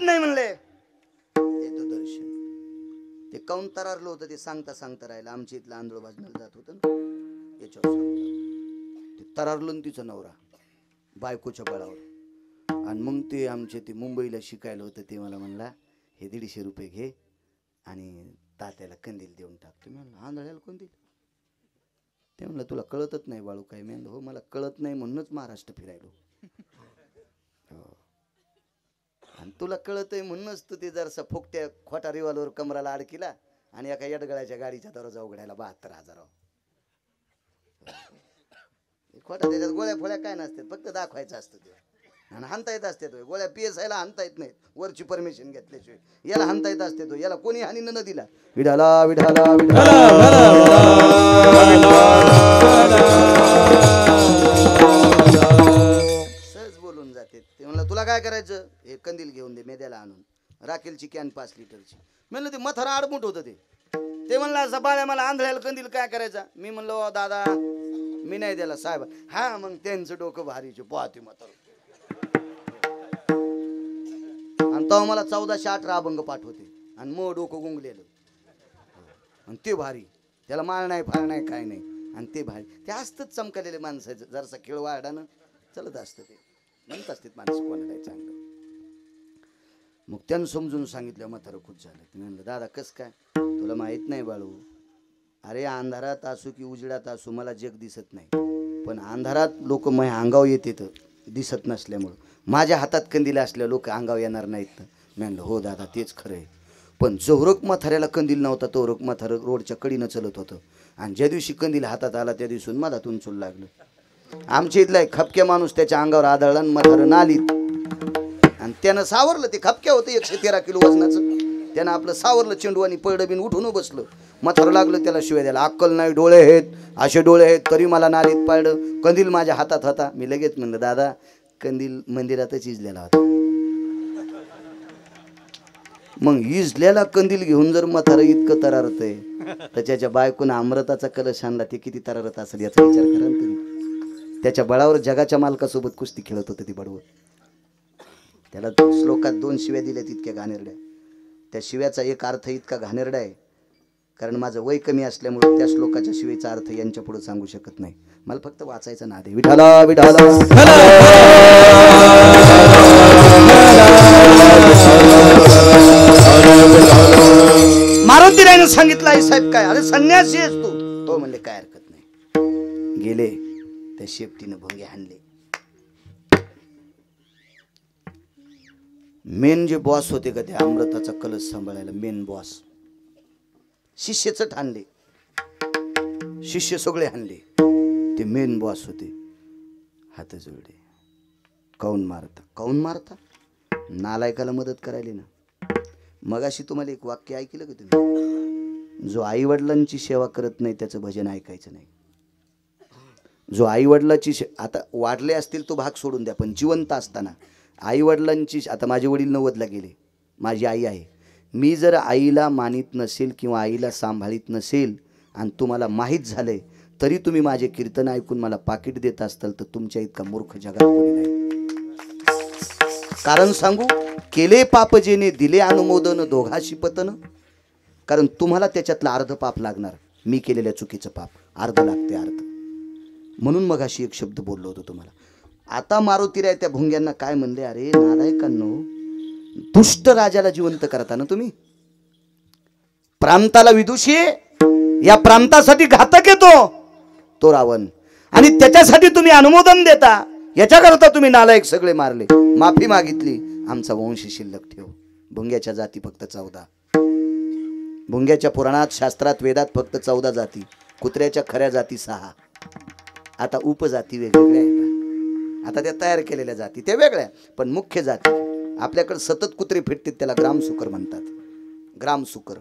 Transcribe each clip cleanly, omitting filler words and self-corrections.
नाही म्हणले. येतो दर्शन. ते काऊन तरारलं होतं ते सांगता सांगता राहिलं. आमच्या इथलं आंधळ भाजनाला जात होतं ना, याच्यावर सांगता ते तरारलं तिचं नवरा बायकोच्या बळावर. आणि मग ते आमचे ते मुंबईला शिकायला होतं ते मला म्हणला हे 150 रुपये घे आणि तात्याला कंदील देऊन टाक. मी म्हणलं आंधळ्याला कोण दिल? ते म्हणलं तुला कळतच नाही बाळू काय? मी म्हणलं हो मला कळत नाही म्हणूनच महाराष्ट्र फिरायलो. आणि तुला कळत आहे म्हणूनच तू ते जरसा फुकट्या खोटा रिवाल्वर कमराला अडकिला आणि एका येडगळ्याच्या गाडीच्या दरवाजा उघडायला 72,000. खोटा त्याच्यात गोळ्या फोळ्या काय नसतात, फक्त दाखवायचं असतं ते. आणि हाणता येत असते तो गोळ्या PSIला हाणता येत नाहीत वरची परमिशन घेतल्याशिवाय. याला हाणता येत असते तो, याला कोणी हानी न दिला. विठाला विठाला सहज बोलून जाते. ते म्हणलं तुला काय करायचं? हे कंदील घेऊन दे मेद्याला आणून, राखेलची कॅन 5 लिटरची. म्हणलं ते मथारा आडमुठ होतं ते. ते म्हणलं असं बाळ्या मला आंधळ्याला कंदील काय करायचा? मी म्हणलो दादा मी नाही द्याला साहेब. हा मग त्यांचं डोकं भारीचे पाहते म्हातार. आणि तेव्हा मला 1418 अभंग पाठवते आणि मग डोकं गुंगलेलं. आणि ते भारी, त्याला माळ नाही फाळ नाही काय नाही. आणि ते भारी ते असतंच चमकलेले माणसाचं. जरसा खेळ वाढानं चलत असतं ते. म्हणत असतात माणसं कोणाला चांगलं. मग त्यानं समजून सांगितलं म्हातारं खुश झालं. मी म्हणलं दादा कसं काय? तुला माहीत नाही बाळू, अरे अंधारात असू की उजेडात असू मला जग दिसत नाही, पण अंधारात लोक माझ्या अंगावर येतात दिसत नसल्यामुळं. माझ्या हातात कंदील असल्या लोक अंगावर येणार नाहीत. मी म्हणलं हो दादा तेच खरं आहे. पण जोहरक म्हाताऱ्याला कंदील नव्हता तोहरक म्हातारं रोडच्या कडीनं चलत होतं. आणि ज्या दिवशी कंदील हातात आला त्या दिवसून मधातून चूल लागलं. आमच्या इथला एक खपक्या माणूस त्याच्या अंगावर आदळला आणि म्हातारं नालीत. आणि त्यानं सावरलं. ते खपक्या होतं 113 किलो वजनाचं. त्यानं आपलं सावरलं चेंडू आणि पळडं बिन उठून बसलं. म्हातारं लागलं त्याला शिवाय द्यायला. अक्कल नाही, डोळे आहेत असे डोळे आहेत तरी मला नालीत पाळलं. कंदील माझ्या हातात होता. मी लगेच म्हणलं दादा कंदील मंदिरातच इजलेला होता. मग इजलेला कंदील घेऊन जर म्हातारं इतकं तरारत आहे तर त्याच्या बायकोनं अमृताचा कलश आणला ते किती तरारत असेल याचा विचार करा ना तुम्ही. त्याच्या बळावर जगाच्या मालकासोबत कुस्ती खेळत होतं ती बडवं. त्याला श्लोकात 2 शिव्या दिल्यात इतक्या घाणेरड्या. त्या शिव्याचा एक अर्थ इतका घाणेरडा आहे कारण माझं वय कमी असल्यामुळे त्या श्लोकाच्या शिवेचा अर्थ यांच्या पुढे सांगू शकत नाही. मला फक्त वाचायचा नाद आहे. विठाला विठाला मारुतीरायनं सांगितलं आई साहेब काय? अरे संन्यासी आहेस तू? तो म्हणले काय हरकत नाही. गेले त्या शेपटीनं भोंगे हाणले. मेन जे बॉस होते का ते अमृताचा कलश सांभाळायला मेन बॉस शिष्यच ठाणले. शिष्य सगळे हाणले. ते मेन बॉस होते. हात जोडले. काऊन मारता? काऊन मारता? नालायकाला मदत करायली ना. मगाशी तुम्हाला एक वाक्य ऐकलं का तुम्ही? जो आई वडिलांची सेवा करत नाही त्याचं भजन ऐकायचं नाही. जो आई वडिलांची आता वाढले असतील तो भाग सोडून द्या, पण जिवंत असताना आई वडिलांची, आता माझे वडील 90ला गेले, माझी आई आहे. मी जर आईला मानित नसेल किंवा आईला सांभाळीत नसेल आणि तुम्हाला माहीत झालंय तरी तुम्ही माझे कीर्तन ऐकून मला पाकिट देत असताल तर तुमच्या इतका मूर्ख जगात कोणी नाही. कारण सांगू, केले पाप जेने दिले अनुमोदन दोघाशी पतन. कारण तुम्हाला त्याच्यातलं अर्ध पाप लागणार. मी केलेल्या चुकीचं पाप अर्ध लागते अर्ध. म्हणून मग अशी एक शब्द बोललो होतो तुम्हाला. आता मारुतीराय त्या भुंग्यांना काय म्हणले? अरे नालायकांनो, दुष्ट राजाला जिवंत करता ना तुम्ही. प्रांताला विदुषी, या प्रांतासाठी घातक येतो तो रावण, आणि त्याच्यासाठी तुम्ही अनुमोदन देता. याच्याकरता तुम्ही नालायक सगळे मारले. माफी मागितली. आमचा वंश शिल्लक ठेव. भुंग्याच्या जाती फक्त 14. भुंग्याच्या पुराणात शास्त्रात वेदात फक्त 14 जाती. कुत्र्याच्या खऱ्या जाती 6. आता उपजाती वेगवेगळ्या आहेत. आता त्या तयार केलेल्या जाती त्या वेगळ्या, पण मुख्य जाती आपल्याकडे सतत कुत्रे फिरतात त्याला ग्रामसुकर म्हणतात. ग्रामसुकर.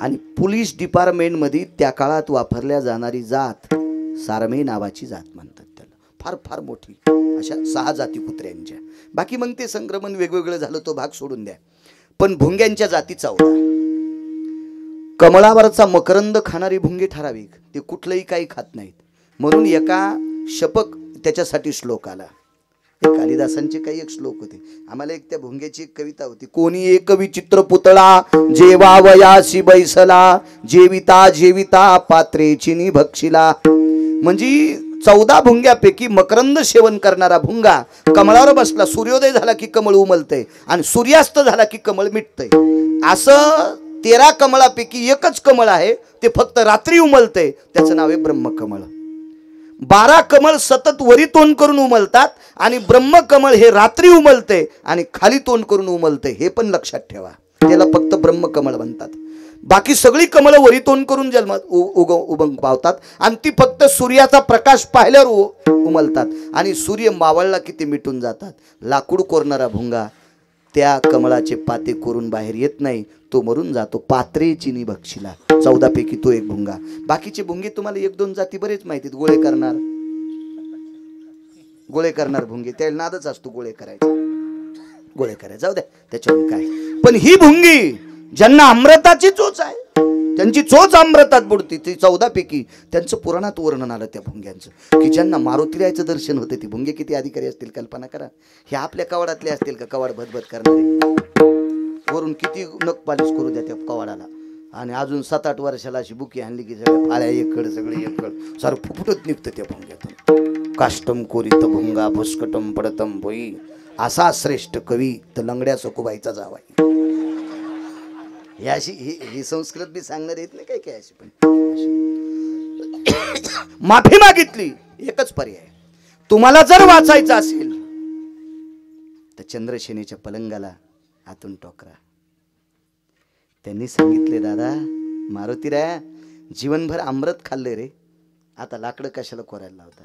आणि पोलीस डिपार्टमेंटमध्ये त्या काळात वापरल्या जाणारी जात सारमे नावाची जात म्हणतात त्याला. फार फार मोठी. अशा 6 जाती कुत्र्यांच्या. बाकी मग ते संक्रमण वेगवेगळं झालं तो भाग सोडून द्या. पण भुंग्यांच्या जाती 14. कमळावरचा मकरंद खाणारी भुंगे ठराविक. ते कुठलंही काही खात नाहीत. म्हणून एका शपक त्याच्यासाठी श्लोक आला. हे कालिदासांचे काही एक श्लोक होते. आम्हाला एक त्या भुंग्याची एक कविता होती. कोणी एक विचित्र पुतळा जेवावयासी बैसला, जेविता जेविता पात्रे चिनी भक्षिला. म्हणजे 14 भुंग्यापैकी मकरंद सेवन करणारा भुंगा कमळावर बसला. सूर्योदय झाला की कमळ उमलतय आणि सूर्यास्त झाला की कमळ मिटतय. असं 13 कमळापैकी एकच कमळ आहे, ते फक्त रात्री उमलतय, त्याचं नाव आहे ब्रह्मकमळ. 12 कमळ सतत वरी तोंड करून उमलतात आणि ब्रह्मकमळ हे रात्री उमलते आणि खाली तोंड करून उमलते. हे पण लक्षात ठेवा, त्याला फक्त ब्रह्मकमळ म्हणतात. बाकी सगळी कमळ वरी तोंड करून जन्मात उगम पावतात आणि ती फक्त सूर्याचा प्रकाश पाहिल्यावर उमलतात आणि सूर्य मावळला की ते मिटून जातात. लाकूड कोरणारा भुंगा त्या कमळाचे पाते कोरून बाहेर येत नाही, तो मरून जातो. पात्रे चिनी भक्षिला. 14 पैकी तो एक भुंगा. बाकीचे भुंगे तुम्हाला 1-2 जाती बरेच माहितीत. गोळे करणार भुंगे, त्या नादच असतो गोळे करायचे. जाऊ द्या, त्याच्यावर काय. पण ही भुंगी ज्यांना अमृताची चोच आहे, त्यांची चोच अमृतात बुडती, ती 14 पैकी त्यांचं पुराणात वर्णन आलं त्या भुंग्यांचं, की ज्यांना मारुतीरायाचं दर्शन होते. ती भुंगे किती अधिकारी असतील कल्पना करा. हे आपल्या कवाडातले असतील का, कवाड भदभद करणारे, वरून किती नख पालिश करू द्या त्या कवाडाला. आणि अजून 7-8 वर्षाला अशी बुकी आणली की सगळ्या फाळ्या एककड, सगळे एककड, सारं फुफुटत निघतं त्या भुंग्यातून. काष्टम कोरित भुंगा भुस्कटम पडतम भोई, असा श्रेष्ठ कवी तर लंगड्या सखुबाईचा जावाई. ही अशी ही संस्कृत बी सांगणार येत नाही काय अशी. पण माफी मागितली, एकच पर्याय. तुम्हाला जर वाचायचं असेल तर चंद्रसेनेच्या पलंगाला आतून टोकरा. त्यांनी सांगितले, दादा मारुतीराया जीवनभर अमृत खाल्ले रे, आता लाकडं कशाला कोरायला लावता,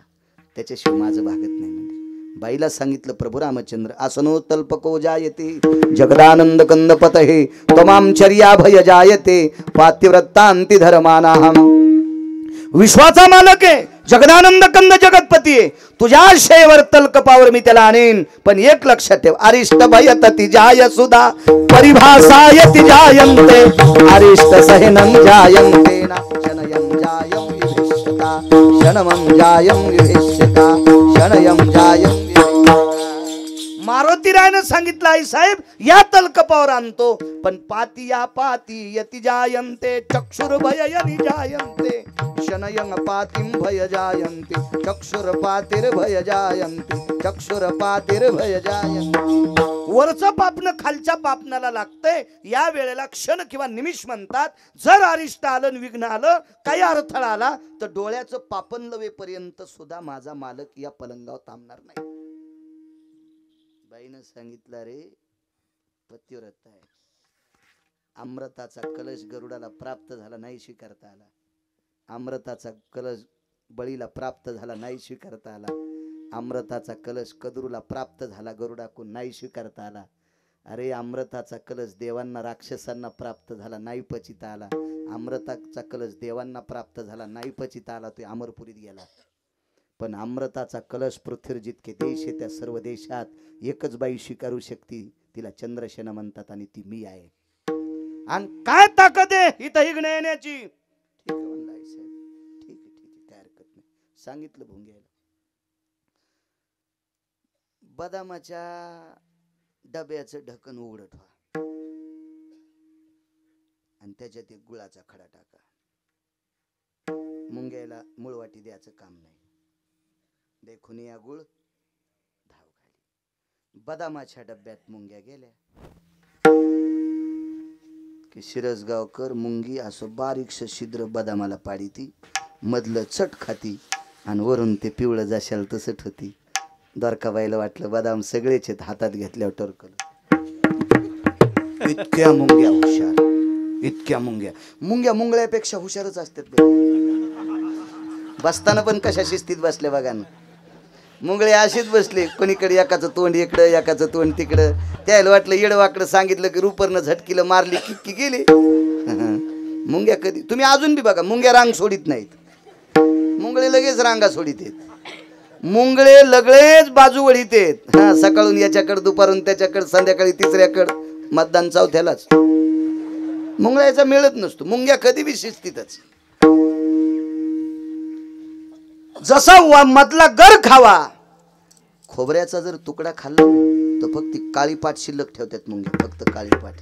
त्याच्याशिवाय माझं भागत नाही. म्हणजे बाईला सांगितलं, प्रभू रामचंद्र आसनो तल्पको जायते जगदानंद कंदपत हे तमाम चर्या भय जायते पातिव्रतांती धर्मानाहम. विश्वाचा मालक आहे, जगदानंद कंद जगतपती आहे. तुझ्या शेवर तलकपावर मी त्याला आणेन. पण एक लक्षात ठेव, अरिष्ट भयतति जाय सुधा परिभाषायति जायन्ते अरिष्ट सहनं जायन्ते ना शनयं जायं विभिष्यता शनमं जायं विभिष्यता शनयं जायं. मारुतीरायानं सांगितलं, आई साहेब या तलकपावर आणतो, पण पाती या पाती यति जायन्ते चक्षुर भययनि जायन्ते शनयं पातिं भय जायन्ते चक्षुर पातिर भय जायन्ते चक्षुर पातिर भय जायन्ते. वरचं पापणं खालच्या पापणाला लागतंय. या वेळेला क्षण किंवा निमिष म्हणतात. जर अरिष्ट आलं, विघ्न आलं, काही अडथळा आला तर डोळ्याचं पापण लवेपर्यंत सुद्धा माझा मालक या पलंगावर थांबणार नाही. बाईनं सांगितलं, रे पतिव्रत आहे, अमृताचा कलश गरुडाला प्राप्त झाला नाही स्वीकारता आला, अमृताचा कलश बळीला प्राप्त झाला नाही स्वीकारता आला, अमृताचा कलश कदरूला प्राप्त झाला गरुडाकून नाही स्वीकारता आला. अरे अमृताचा कलश देवांना राक्षसांना प्राप्त झाला नाही पचिता आला, अमृताचा कलश देवांना प्राप्त झाला नाही पचिता आला, तो अमरपुरीत गेला. पण अमृताचा कलश पृथ्वीवर जितके देश आहे त्या सर्व देशात एकच बाई स्वीकारू शकते, तिला चंद्रसेना म्हणतात आणि ती मी आहे. आणि काय ताकद आहे इथं हिगणे येण्याची. ठीक आहे म्हणला आई साहेब, ठीक आहे काय हरकत नाही. सांगितलं भुंग्याला, बदामाच्या डब्याचं ढक्कन उघडं ठेवा आणि त्याच्यात एक गुळाचा खडा टाका. मुंग्याला मुळवाटी द्यायचं काम नाही. देखून या गुळ धाव खाली. बदामाच्या डब्यात मुंग्या गेल्या की शिरसगावकर मुंगी असं बारीकस छिद्र बदामाला पाडी, ती मधलं चट खाती आणि वरून ते पिवळं जाशाल तसं होती. द्वारकाबाईला वाटलं बदाम सगळेच आहेत, हातात घेतल्यावर टरकलं. इतक्या मुंग्या हुशार, इतक्या मुंग्या मुंगळ्यापेक्षा हुशारच असतात. बसताना पण कशा शिस्तीत बसले बघा ना. मुंगळे अशीच बसले, कोणीकडे एकाचं तोंड इकडं एकाचं तोंड तिकडं. त्याला वाटलं येडवाकडं सांगितलं की रुपरनं झटकीलं मारली की गेली. मुंग्या कधी तुम्ही अजून बी बघा, मुंग्या रांग सोडित नाहीत. मुंगळे लगेच रांगा सोडित आहेत. मुंगळे लगेच बाजू वळीत आहेत. सकाळून याच्याकडे, दुपारून त्याच्याकडे, संध्याकाळी तिसऱ्याकडे, मतदान चौथ्यालाच. मुंगळ्याचा मिळत नसतो. मुंग्या कधी बी शिस्तीतच. जसा मधला गर खावा, खोबऱ्याचा जर तुकडा खाल्ला तर फक्त काळी पाट शिल्लक ठेवतात मुंग्या, फक्त काळी पाट.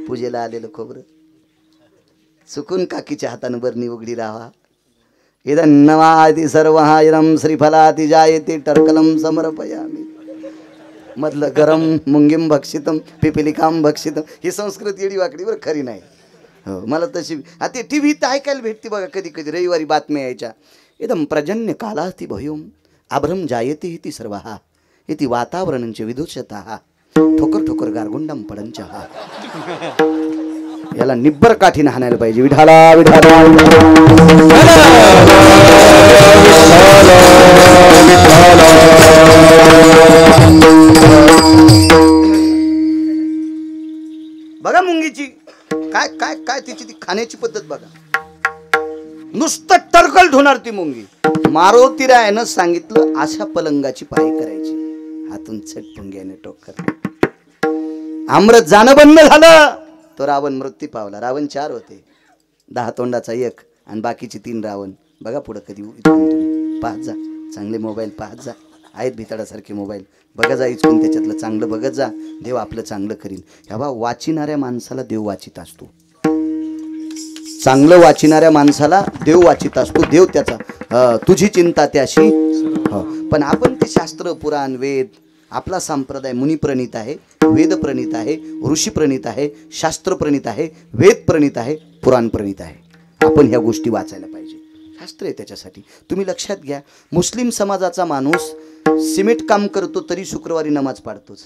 पूजेला आलेलं खोबरं चुकून काकीच्या हातानं बरणी उघडी राहा. इदन्नवाति सर्वहायरम श्रीफलाति जायते टर्कलम समर्पयामि. मधलं गरम मुंगीम भक्षितम पिपिलिकाम भक्षितम. ही संस्कृती येडी वाकडीवर खरी नाही. हो, मला तशी ते टी व्ही तर ऐकायला भेटते बघा कधी कधी रविवारी बातम्या यायच्या. इदम प्रजन्य कालास्ति भयुम आभ्रम जायते इति सर्वहा इति वातावरणंच विदुषतः ठोकर ठोकर गारगुंडम पडंचहा. याला निब्बर काठीने हाणायला पाहिजे. विठाला विठाला बघा मुंगीची काय काय काय तिची ती खाण्याची पद्धत बघा. नुसतं टरकल धुणार ती मुंगी. मारुतीरायानं सांगितलं अशा पलंगाची पाळी करायची. हातून चट मुंग्याने टोकर. आम्रत जाणं बंद झालं तो रावण मृत्यू पावला. रावण 4 होते, 10 तोंडाचा 1 आणि बाकीचे 3 रावण. बघा पुढं कधी तुम्ही पाहत जा, चांगले मोबाईल पाहत जा. आहेत भिताडासारखे मोबाईल बघा जा, इचकून त्याच्यातलं चांगलं बघत जा. देव आपलं चांगलं करील. ह्या बा वाचिणाऱ्या माणसाला देव वाचित असतो. चांगलं वाचिणाऱ्या माणसाला देव वाचित असतो. देव त्याचा तुझी चिंता त्याशी. पण आपण ते शास्त्र पुराण वेद, आपला संप्रदाय मुनिप्रणीत आहे, वेद प्रणीत आहे, ऋषी प्रणीत आहे, शास्त्र प्रणीत आहे, वेद प्रणीत आहे, पुराण प्रणीत आहे. आपण ह्या गोष्टी वाचायला पाहिजे. शास्त्र आहे त्याच्यासाठी. तुम्ही लक्षात घ्या, मुस्लिम समाजाचा माणूस सिमेंट काम करतो तरी शुक्रवारी नमाज पाळतोच.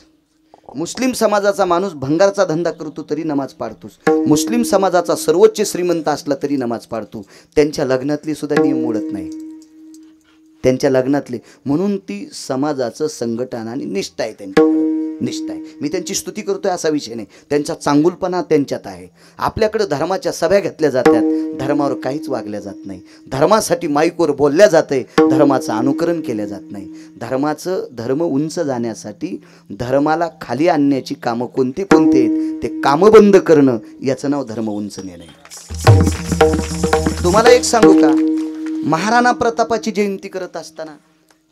मुस्लिम समाजाचा माणूस भंगारचा धंदा करतो तरी नमाज पाळतोच. मुस्लिम समाजाचा सर्वोच्च श्रीमंत असला तरी नमाज पाळतो. त्यांच्या लग्नातली सुद्धा नियम मोडत नाही, त्यांच्या लग्नातले. म्हणून ती समाजाचं संघटन आणि निष्ठा आहे, त्यांच्याकडे निष्ठा आहे. मी त्यांची स्तुती करतोय असा विषय नाही, त्यांचा चांगुलपणा त्यांच्यात आहे. आपल्याकडे धर्माच्या सभा घेतल्या जातात, धर्मावर काहीच वागल्या जात नाही. धर्मासाठी माईकवर बोलल्या जाते, धर्माचं अनुकरण केलं जात नाही. धर्म उंच जाण्यासाठी धर्माला खाली आणण्याची कामं कोणती कोणती आहेत ते कामं बंद करणं, याचं नाव धर्म उंच नेणं. तुम्हाला एक सांगू का, महाराणा प्रतापाची जयंती करत असताना,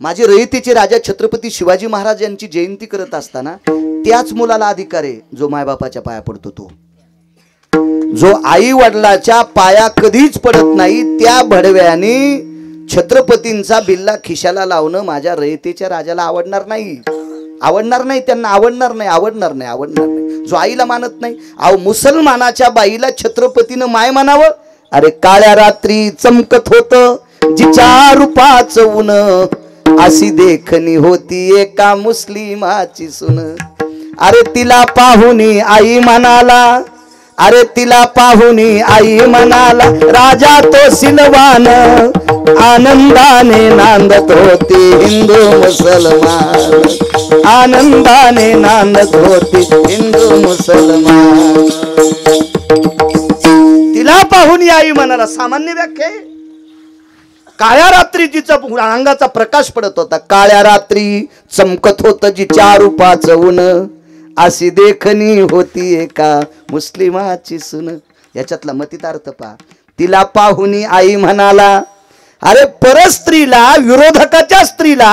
माझे रयतेचे राजा छत्रपती शिवाजी महाराज यांची जयंती करत असताना त्याच मुलाला अधिकार आहे जो मायबापाच्या पाया पडतो. तो जो आई वडिलाच्या पाया कधीच पडत नाही, त्या भडव्याने छत्रपतींचा बिल्ला खिशाला लावणं माझ्या रयतेच्या राजाला आवडणार नाही. आवडणार नाही, त्यांना आवडणार नाही, आवडणार नाही, आवडणार नाही. जो आईला मानत नाही. अहो, मुसलमानाच्या बाईला छत्रपतीनं माय म्हणावं. अरे काळ्या रात्री चमकत होत जिच्या रूपाचं ऊन, अशी देखणी होती एका मुस्लिमाची सून. अरे तिला पाहुनी आई म्हणाला, अरे तिला पाहुनी आई म्हणाला, राजा तो सिलवान, आनंदाने नांदत होती हिंदू मुसलमान, आनंदाने नांदत होती हिंदू मुसलमान. तिला पाहुनी आई म्हणाला सामान्य व्याख्या आहे. काळ्या रात्री जिचा अंगाचा प्रकाश पडत होता, काळ्या रात्री चमकत होत जिच्या रूपाचं ऊन, अशी देखणी होती एका मुस्लिमाची सून. याच्यातला मतितार्थ पहा. तिला पाहुनी आई म्हणाला. अरे परस्त्रीला, विरोधकाच्या स्त्रीला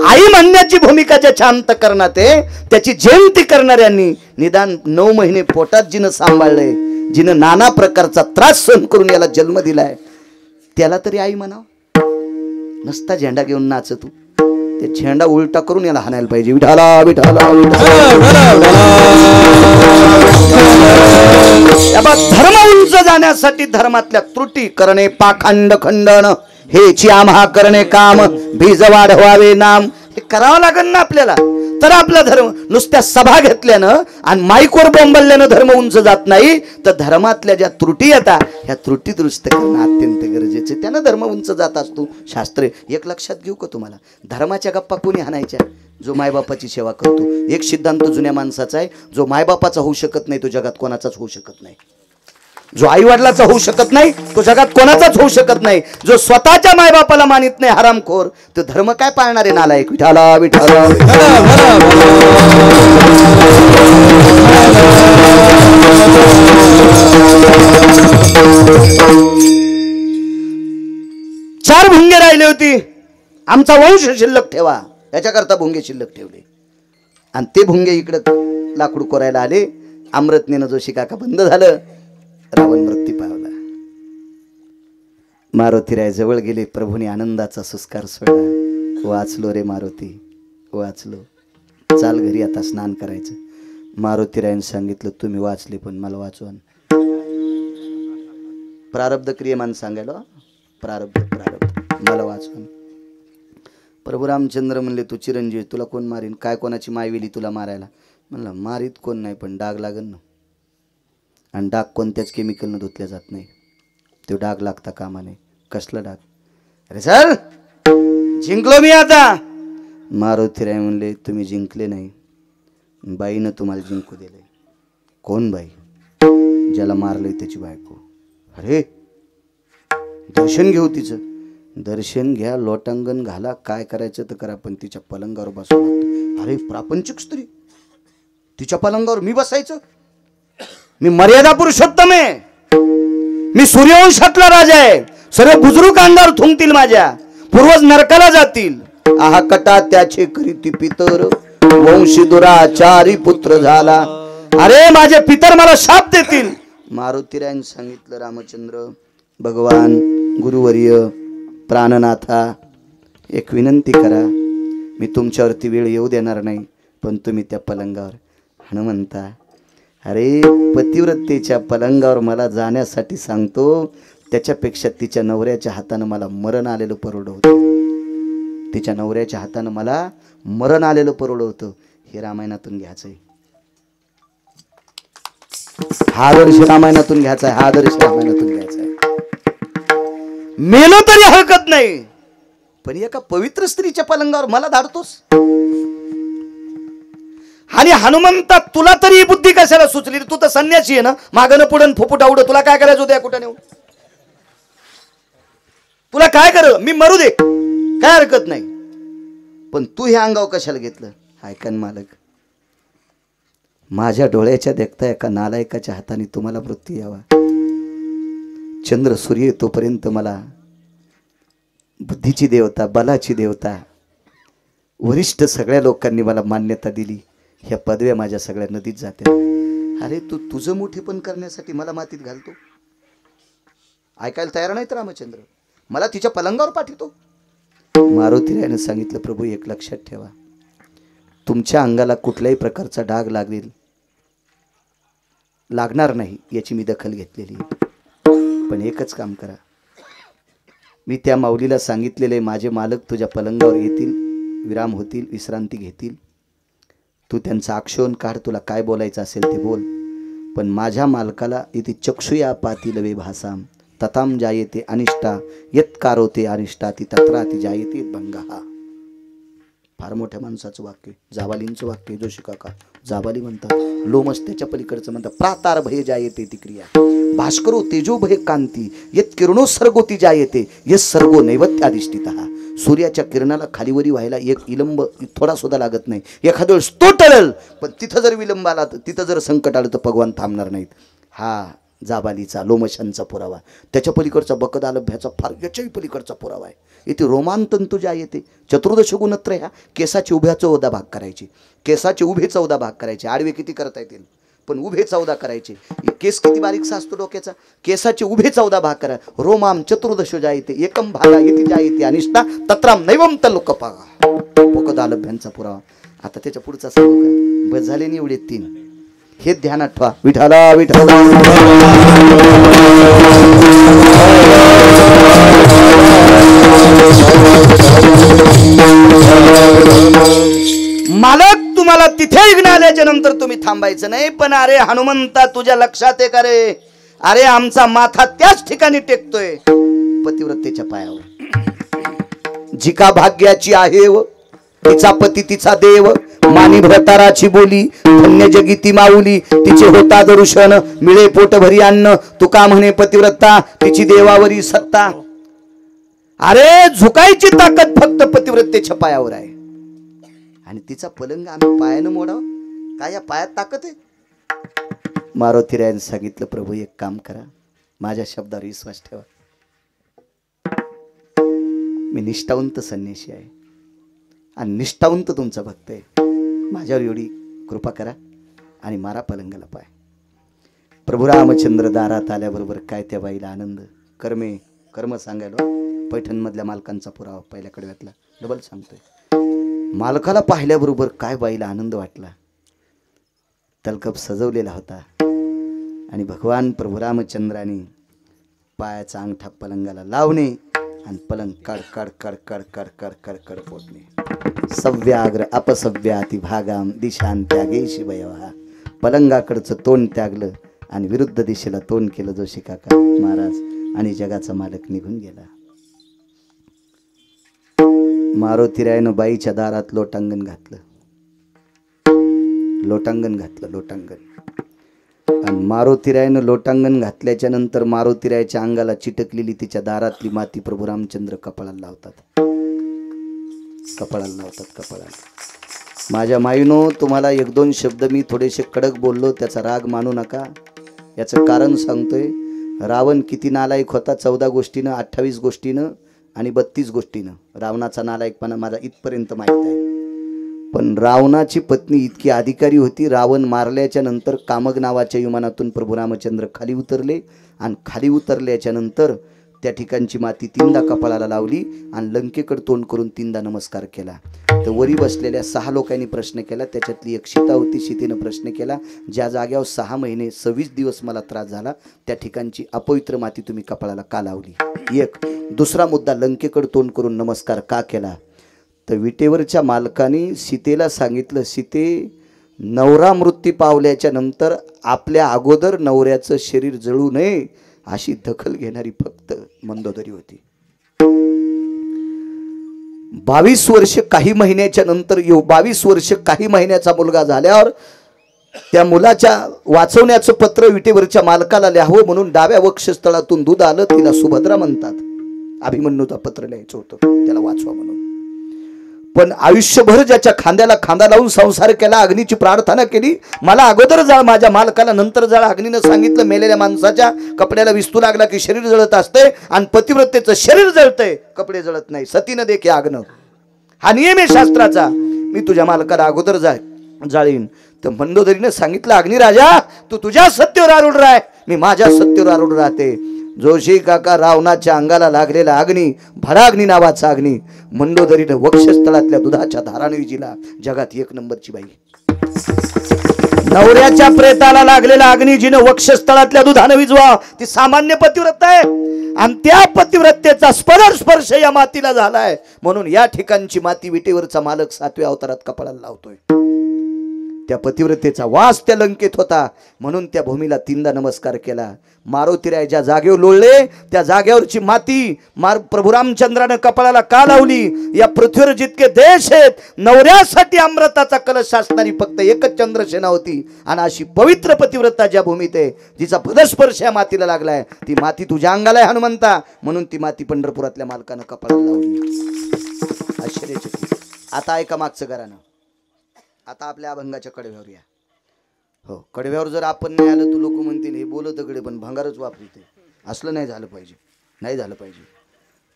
आई म्हणण्याची भूमिका ज्याच्या अंतःकरणात आहे, त्याची जयंती करणाऱ्यांनी निदान 9 महिने पोटात जिनं सांभाळलंय, जिनं नाना प्रकारचा त्रास सहन करून याला जन्म दिलाय, त्याला तरी आई म्हणाव. नसता झेंडा घेऊन नाच तू, ते झेंडा उलटा करून याला हाणायला पाहिजे. विठाला विठाला धर्म उंच जाण्यासाठी धर्मातल्या त्रुटी करणे, पाखंड खंडन, हेची आम्हा करणे काम, बीज वाढवावे नाम. हे करावं लागेल ना आपल्याला, तर आपला धर्म. नुसत्या सभा घेतल्यानं आणि माईकवर बोंबलल्यानं धर्म उंच जात नाही, तर धर्मातल्या ज्या त्रुटी येतात ह्या त्रुटी दुरुस्त करणं अत्यंत गरजेचे. त्यानं धर्म उंच जात असतो. शास्त्रे एक लक्षात घेऊ का तुम्हाला, धर्माच्या गप्पा कोणी हाणायच्या? जो मायबापाची सेवा करतो. एक सिद्धांत जुन्या माणसाचा आहे, जो मायबापाचा होऊ शकत नाही तो जगात कोणाचाच होऊ शकत नाही. जो आई वडिलाचा होऊ शकत नाही तो जगात कोणाचाच होऊ शकत नाही. जो स्वतःच्या मायबापाला मानित नाही हरामखोर, तो धर्म काय पाळणार आहे नालायक. विठाला विठाला. 4 भुंगे राहिले होती. आमचा वंश शिल्लक ठेवा. याच्याकरता भुंगे शिल्लक ठेवले. आणि ते भुंगे इकडं लाकूड कोरायला आले. अमृतनेनं जोशी काका बंद झालं. रावण मृत्यू पावला. मारुतीराय जवळ गेले. प्रभूने आनंदाचा सुस्कार सोडला. वाचलो रे मारुती, वाचलो. चाल घरी आता स्नान करायचं. मारुतीरायने सांगितलं तुम्ही वाचले पण मला वाचवा. प्रारब्ध क्रियमान सांगायला प्रारब्ध मला वाचवा. प्रभू रामचंद्र म्हणले तू चिरंजीव, तुला कोण मारीन? काय कोणाची मायविली तुला मारायला? म्हणलं मारीत कोण नाही पण डाग लागन ना. आणि डाग कोणत्याच केमिकलनं धुतल्या जात नाही. तो डाग लागता कामा नाही. कसला डाग? अरे सर जिंकलो मी आता. मारुतीराय म्हणले तुम्ही जिंकले नाही, बाईनं तुम्हाला जिंकू दिले. कोण बाई? ज्याला मारलंय त्याची बायको. अरे दर्शन घेऊ तिचं. दर्शन घ्या, लोटांगण घाला, काय करायचं तर करा, पण तिच्या पलंगावर बसावं लागतं. अरे प्रापंचिक स्त्री, तिच्या पलंगावर मी बसायचं? मी मर्यादा पुरुषोत्तम आहे. मी सूर्यवंशातला राजा आहे. सर्व बुजुर्ग अंगावर थुंकतील माझ्या. पूर्वज नरकाला जातील. आहा कटा त्याचे करीती पितर, वंशी दुराचारी पुत्र झाला. अरे माझे पितर मला शाप देतील. मारुतीरायने सांगितलं रामचंद्र भगवान गुरुवर्य प्राणनाथा एक विनंती करा. मी तुमच्यावरती वेळ येऊ देणार नाही, पण तुम्ही त्या पलंगावर. हनुमंता अरे पतिव्रतेच्या पलंगावर मला जाण्यासाठी सांगतो, त्याच्यापेक्षा तिच्या नवऱ्याच्या हातानं मला मरण आलेलं परवड होतं. तिच्या नवऱ्याच्या हातानं मला मरण आलेलं परवड होतं. हे रामायणातून घ्यायचंय. हा आदर्श रामायणातून घ्यायचा आहे. हा आदर्श रामायणातून घ्यायचा आहे. मेलो तरी हरकत नाही, पण एका पवित्र स्त्रीच्या पलंगावर मला धाडतोस. आणि हनुमंता तुला तरी ही बुद्धी कशाला सुचली? तू तर संन्यासी आहे ना. मागणं पुढं फुफुट आवड. तुला काय करायचं होतं? कुठं नेऊ? तुला काय कर, मी मरू दे, काय हरकत नाही. पण तू हे अंगावर कशाला घेतलं? ऐकन मालक, माझ्या डोळ्याच्या देखता एका नालायकाच्या हाताने तुम्हाला मृत्यू यावा. चंद्र सूर्य तोपर्यंत मला बुद्धीची देवता, बलाची देवता, वरिष्ठ सगळ्या लोकांनी मला मान्यता दिली. ह्या पदव्या माझ्या सगळ्या नदीत जाते. अरे तू तुझं मोठेपण करण्यासाठी मला मातीत घालतो. ऐकायला तयार नाहीत रामचंद्र. मला तिच्या पलंगावर पाठवतो. मारुतीरायाने सांगितलं प्रभू एक लक्षात ठेवा, तुमच्या अंगाला कुठल्याही प्रकारचा डाग लागणार नाही याची मी दखल घेतलेली. पण एकच काम करा, मी त्या माऊलीला सांगितलेले माझे मालक तुझ्या पलंगावर येतील, विराम होतील, विश्रांती घेतील. तू त्यांचा आक्षेपण काढ, तुला काय बोलायचं असेल ते बोल. पण माझ्या मालकाला इथे चक्षुया पातील वे भासाम तताम जायते अनिष्टा यत कारोते अनिष्टा ती तत्राती जायते भंगा. फार मोठ्या माणसाचं वाक्य, जाबालींचं वाक्य. जोशी काका जाबाली म्हणतात, लोमस त्याच्या पलीकडचं म्हणतात. प्रातार भय जायते ती क्रिया, भास्करो तेजो भय कांती यत किरणो सर्गोती जायते यस सर्गो नैवत्याधिष्ठितः. सूर्याच्या किरणाला खालीवरी व्हायला एक विलंब थोडा सुद्धा लागत नाही. एखाद्या वेळेस तो टळल, पण तिथं जर विलंब आला, तिथं जर संकट आलं तर भगवान थांबणार नाहीत. हा जाबालीचा, लोमशांचा पुरावा. त्याच्या पलीकडचा बकदालभ्याचा फार याच्याही पलीकडचा पुरावा आहे. इथे रोमांतंतु ज्या येते चतुर्दश गुणत्र ह्या केसाचे उभ्या 14 भाग करायचे. केसाचे उभे 14 भाग करायचे. आडवे किती करता येतील, पण उभे 14 करायचे. केस किती बारीकसा असतो डोक्याचा, केसाचे उभे 14 भाग करा. रोमाम चतुर्दश जायते एकम भागा येते जायते अनिष्टा तत्राम नैवम तलोकपागा. बकदालभ्यांचा पुरावा. आता त्याच्या पुढचा सांगू काय? बस झाले नि एवढे 3. हे ध्यानात ठेवा. विठाला विठाला मालक तुम्हाला तिथे विघ्न आल्याच्या नंतर तुम्ही थांबायचं नाही. पण अरे हनुमंता तुझ्या लक्षात आहे का रे? अरे आमचा माथा त्याच ठिकाणी टेकतोय पतिव्रतेच्या पायावर. जिका भाग्याची आहे व तिचा पती तिचा देव, मानी भ्रताराची बोली धन्य जगी ती माऊली. तिचे होता दर्शन मिळे पोट भरी अन्न, तुका म्हणे पतिव्रता तिची देवावरी सत्ता. अरे झुकायची ताकद फक्त पतिव्रतेच्या पायावर आहे. आणि तिचा पलंग आम्ही पायानं मोडाव, काय या पायात ताकद आहे? मारुतीरायाने सांगितलं प्रभू एक काम करा, माझ्या शब्दावर विश्वास ठेवा. मी निष्ठावंत संन्यासी आहे. आणि निष्ठावंत तुमचा भक्त आहे, माझ्यावर एवढी कृपा करा आणि मारा पलंगाला पाय. प्रभू रामचंद्र दारात आल्याबरोबर काय त्या बाईला आनंद. कर्म सांगायला पैठणमधल्या मालकांचा पुरावा पहिल्या कडव्यातला डबल सांगतोय. मालकाला पाहिल्याबरोबर काय बाईला आनंद वाटला. तलकप सजवलेला होता आणि भगवान प्रभू रामचंद्राने पायाचा अंगठा पलंगाला लावणे आणि पलंग कड कड कड कड कड कड कड कड पोटणे. सव्याग्र अपसव्याति भागाम दिशान त्यागे शिवयवा. पलंगाकडचं तोंड त्यागलं आणि विरुद्ध दिशेला तोंड केलं जोशी काका महाराज आणि जगाचा मालक निघून गेला. मारुतीरायनं बाईच्या दारात लोटांगण घातलं. आणि मारुतीरायनं लोटांगण घातल्याच्या नंतर मारुतीरायच्या अंगाला चिटकलेली तिच्या दारातली माती प्रभू रामचंद्र कपाळाला लावतात. माझ्या माईनो, तुम्हाला एक दोन शब्द मी थोडेसे कडक बोललो, त्याचा राग मानू नका. याचं कारण सांगतोय. रावण किती नालायक होता. 14 गोष्टीनं, 28 गोष्टीनं आणि 32 गोष्टीनं. रावणाचा नालायकपणा माझा इथपर्यंत माहीत आहे. पण रावणाची पत्नी इतकी अधिकारी होती. रावण मारल्याच्या नंतर कामग नावाच्या विमानातून प्रभू रामचंद्र खाली उतरले आणि खाली उतरल्याच्या नंतर त्या ठिकाणची माती 3दा कपाळाला लावली आणि लंकेकडे तोंड करून 3दा नमस्कार केला. तर वरी बसलेल्या 6 लोकांनी प्रश्न केला. त्याच्यातली एक सीता होती. सीतेनं प्रश्न केला, ज्या जाग्यावर 6 महिने 26 दिवस मला त्रास झाला त्या ठिकाणची अपवित्र माती तुम्ही कपाळाला का लावली. एक. दुसरा मुद्दा, लंकेकडे तोंड करून नमस्कार का केला. तर विटेवरच्या मालकाने सीतेला सांगितलं, सीते, नवरा मृत्यू पावल्याच्या नंतर आपल्या अगोदर नवऱ्याचं शरीर जळू नये अशी दखल घेणारी फक्त मंदोदरी होती. 22 वर्ष काही महिन्याच्या नंतर 22 वर्ष काही महिन्याचा मुलगा झाल्यावर त्या मुलाच्या वाचवण्याचं पत्र विटेवरच्या मालकाला लिहावं म्हणून डाव्या वक्षस्थळातून दूध आलं. तिला सुभद्रा म्हणतात. अभिमन्यूचं पत्र लिहायचं होतं त्याला वाचवा म्हणून. पण आयुष्यभर ज्याच्या खांद्याला खांदा लावून संसार केला, अग्नीची प्रार्थना केली, मला अगोदर जाळ माझ्या मालकाला नंतर जाळ. अग्नीनं सांगितलं, मेलेल्या माणसाच्या कपड्याला विस्तू लागला की शरीर जळत असते आणि पतिव्रतेचं शरीर जळतंय, कपडे जळत नाही. सतीनं देखील आग्न, हा नियम आहे शास्त्राचा. मी तुझ्या मालकाला अगोदर जाळीन. तर मंदोदरीनं सांगितलं, अग्निराजा तू तुझ्या सत्तेवर आरूढ राह, मी माझ्या सत्तेवर आरूढ राहते. जोशी काका रावणाच्या अंगाला लागलेला अग्नी, भराग्नी नावाचा अग्नी, मंदोदरीनं वक्षस्थळातल्या दुधाच्या धाराने विजिला. जगात 1 नंबरची बाई. नवऱ्याच्या प्रेताला लागलेला अग्नी जिनं वक्षस्थळातल्या दुधाने विजवा, ती सामान्य पतिव्रता आहे. आणि त्या पतिव्रतेचा स्पर्श या मातीला झालाय. म्हणून या ठिकाणची माती विटेवरचा मालक 7व्या अवतारात कपाळाला लावतोय. त्या पतिव्रतेचा वास त्या लंकेत होता म्हणून त्या भूमीला 3दा नमस्कार केला. मारुतीराय ज्या जागेवर लोळले त्या जागेवरची माती प्रभू रामचंद्रानं कपाळाला का लावली. या पृथ्वीवर जितके देश आहेत, नवऱ्यासाठी अमृताचा कलश असणारी फक्त एकच चंद्रसेना होती. आणि अशी पवित्र पतिव्रता ज्या भूमीत आहे, जिचा पदस्पर्श या मातीला लागलाय, ती माती तुझ्या अंगाला आहे हनुमंता. म्हणून ती माती पंढरपुरातल्या मालकानं कपाळाला लावली. आश्चर्यचकित. आता ऐका मागचं घरानं. आता आपल्या अभंगाच्या कडव्यावर या. हो, कडव्यावर जर आपण नाही आलं तर लोक म्हणतील हे बोलत कडे पण भंगारच वापरते. असलं नाही झालं पाहिजे, नाही झालं पाहिजे.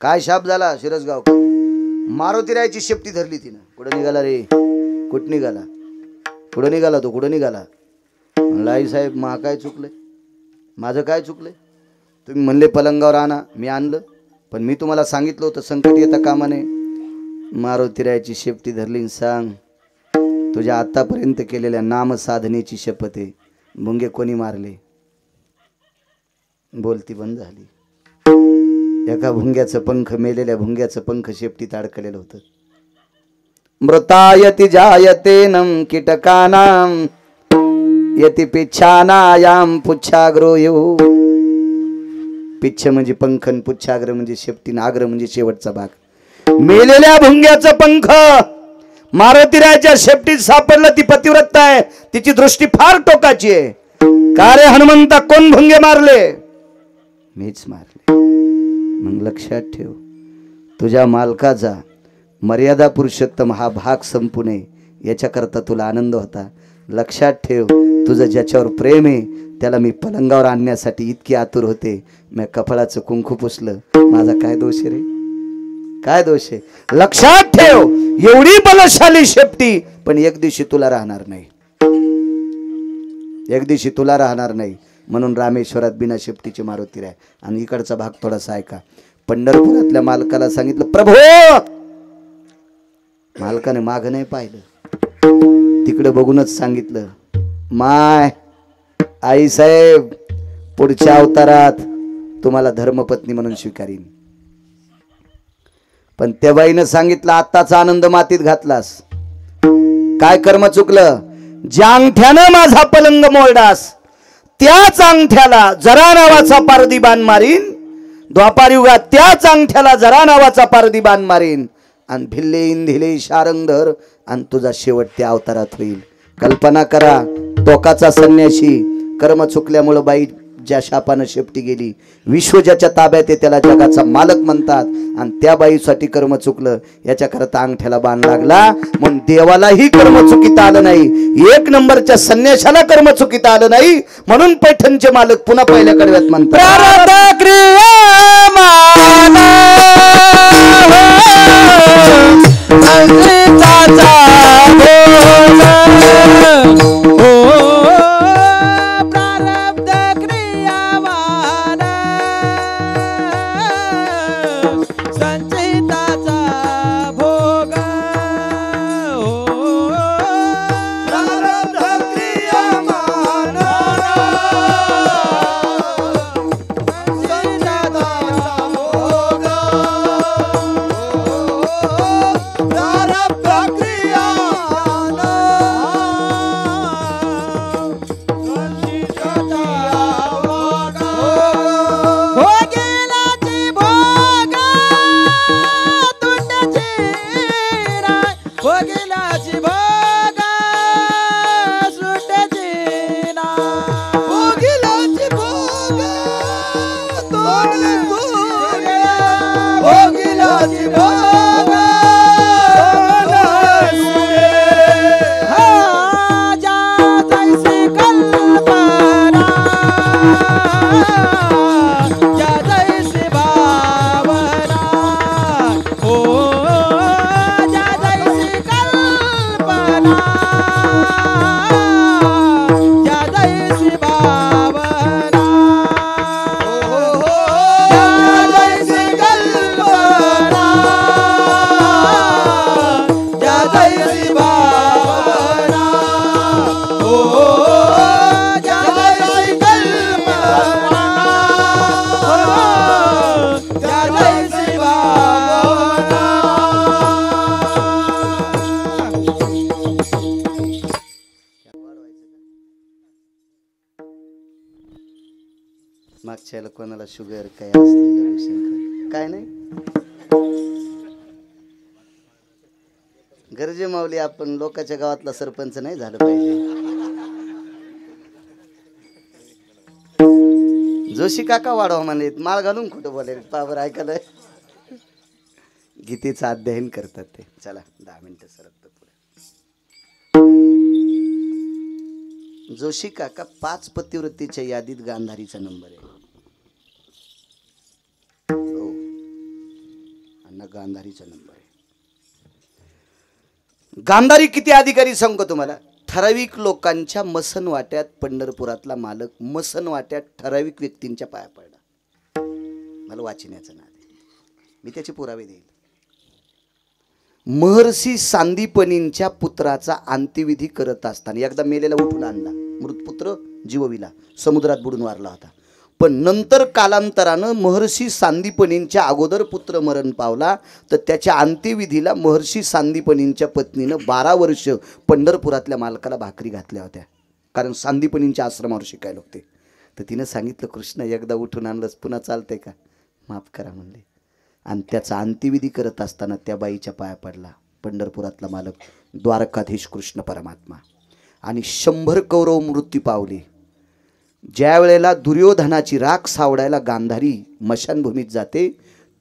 काय शाप झाला शिरसगाव. मारुतीरायची शेपटी धरली तिनं. कुठं निघाला रे, कुठं निघाला, कुठं निघाला तो, कुठं निघाला. म्हणलं आई साहेब मा काय चुकलंय, माझं काय चुकलंय. तुम्ही म्हणले पलंगावर आणा, मी आणलं. पण मी तुम्हाला सांगितलं होतं संकट येता कामा नये. मारुतीरायची शेपटी धरली. सांग तुझ्या आतापर्यंत केलेल्या नाम साधनेची शपथ आहे. भुंगे कोणी मारले. बोलती बंद झाली. एका भुंग्याचं पंख, मेलेल्या भुंग्याचं पंख शेपटीत अडकलेलं होतं. मृतायति जायतेनं कीटकानां यति पिच्छानायां पुच्छाग्रो यो. पिच्छ म्हणजे पंख, पुच्छाग्र म्हणजे शेपटी, नाग्र म्हणजे शेवटचा भाग. मेलेल्या भुंग्याचं पंख मारुतीरायच्या शेपटीत सापडलं. ती पतिव्रता आहे, तिची दृष्टी फार टोकाची आहे. का रे हनुमंता, कोण भुंगे मारले. मीच मारले. मग लक्षात ठेव, तुझ्या मालकाचा मर्यादा पुरुषोत्तम हा भाग संपू नये याच्याकरता तुला आनंद होता. लक्षात ठेव, तुझं ज्याच्यावर प्रेम आहे त्याला मी पलंगावर आणण्यासाठी इतकी आतुर होते. मी कपाळाचं कुंकू पुसलं. माझा काय दोष रे. काय दोष आहे? लक्षात ठेव, एवढी बलशाली शेपटी, पण एक दिवशी तुला राहणार नाही, एक दिवशी तुला राहणार नाही. म्हणून रामेश्वरात बिना शेपटीची मारुती राह. आणि इकडचा भाग थोडासा ऐका. पंढरपुरातल्या मालकाला सांगितलं, प्रभू, मालकाने माग नाही पाहिलं, तिकडे बघूनच सांगितलं, माय आई साहेब, पुढच्या अवतारात तुम्हाला धर्मपत्नी म्हणून स्वीकारीन. पण त्या बाईनं सांगितलं, आत्ताचा आनंद मातीत घातलास, काय कर्म चुकलं? ज्या अंगठ्यानं माझा पलंग मोडलास, त्याच अंगठ्याला जरा नावाचा पारधी बाण मारीन. द्वापार युगात त्याच अंगठ्याला जरा नावाचा पारधी बाण मारीन, आणि भिल्ले इंधिले शारंगधर, आणि तुझा शेवट त्या अवतारात होईल. कल्पना करा, टोकाचा संन्याशी, कर्म चुकल्यामुळे बाई ज्या शापानं शेपटी गेली. विश्व ज्याच्या ताब्यात आहे त्याला जगाचा मालक म्हणतात, आणि त्या बाईसाठी कर्म चुकलं, याच्या करता अंगठ्याला बाण लागला. म्हणून देवालाही कर्म चुकीत आलं नाही, एक नंबरच्या संन्याशाला कर्म चुकीत आलं नाही. म्हणून पैठणचे मालक पुन्हा पहिल्या कडव्यात म्हणतात, मागच्या कोणाला शुगर काय असते काय नाही. गरजे माऊली, आपण लोकांच्या गावातला सरपंच नाही झालं पाहिजे. जोशी काका वाढवा म्हणे, माळ घालून खोटं बोलाय पावर ऐकायला. गीतेचं अध्ययन करतात ते. चला 10 मिनिटं सरकतो पुढे. जोशी काका 5 पतिवृत्तीच्या यादीत गांधारीचा नंबर आहे. हो, अण्णा गांधारीचा नंबर आहे. गांधारी किती अधिकारी सांगू तुम्हाला. ठराविक लोकांच्या मसन वाट्यात पंढरपुरातला मालक मसन वाट्यात ठराविक व्यक्तींच्या पाया पडला. मला वाचण्याचं नाद आहे, मी त्याचे पुरावे देईल. महर्षी सांदीपनींच्या पुत्राचा अंत्यविधी करत असताना एकदा मेलेला उठून आणला, मृतपुत्र जीवविला, समुद्रात बुडून वारला होता. पण नंतर कालांतरानं महर्षी सांदीपनींच्या अगोदर पुत्र मरण पावला, तर त्याच्या अंत्यविधीला महर्षी सांदीपनींच्या पत्नीनं 12 वर्ष पंढरपुरातल्या मालकाला भाकरी घातल्या होत्या, कारण सांदीपनींच्या आश्रमावर शिकायला होते. तर तिनं सांगितलं, कृष्ण एकदा उठून आणलंच पुन्हा चालतंय का, माफ करा म्हणले. आणि त्याचा अंत्यविधी करत असताना त्या बाईच्या पाया पडला पंढरपुरातला मालक द्वारकाधीश कृष्ण परमात्मा. आणि 100 कौरव मृत्यू पावले. ज्या वेळेला दुर्योधनाची राख सावडायला गांधारी मशानभूमीत जाते,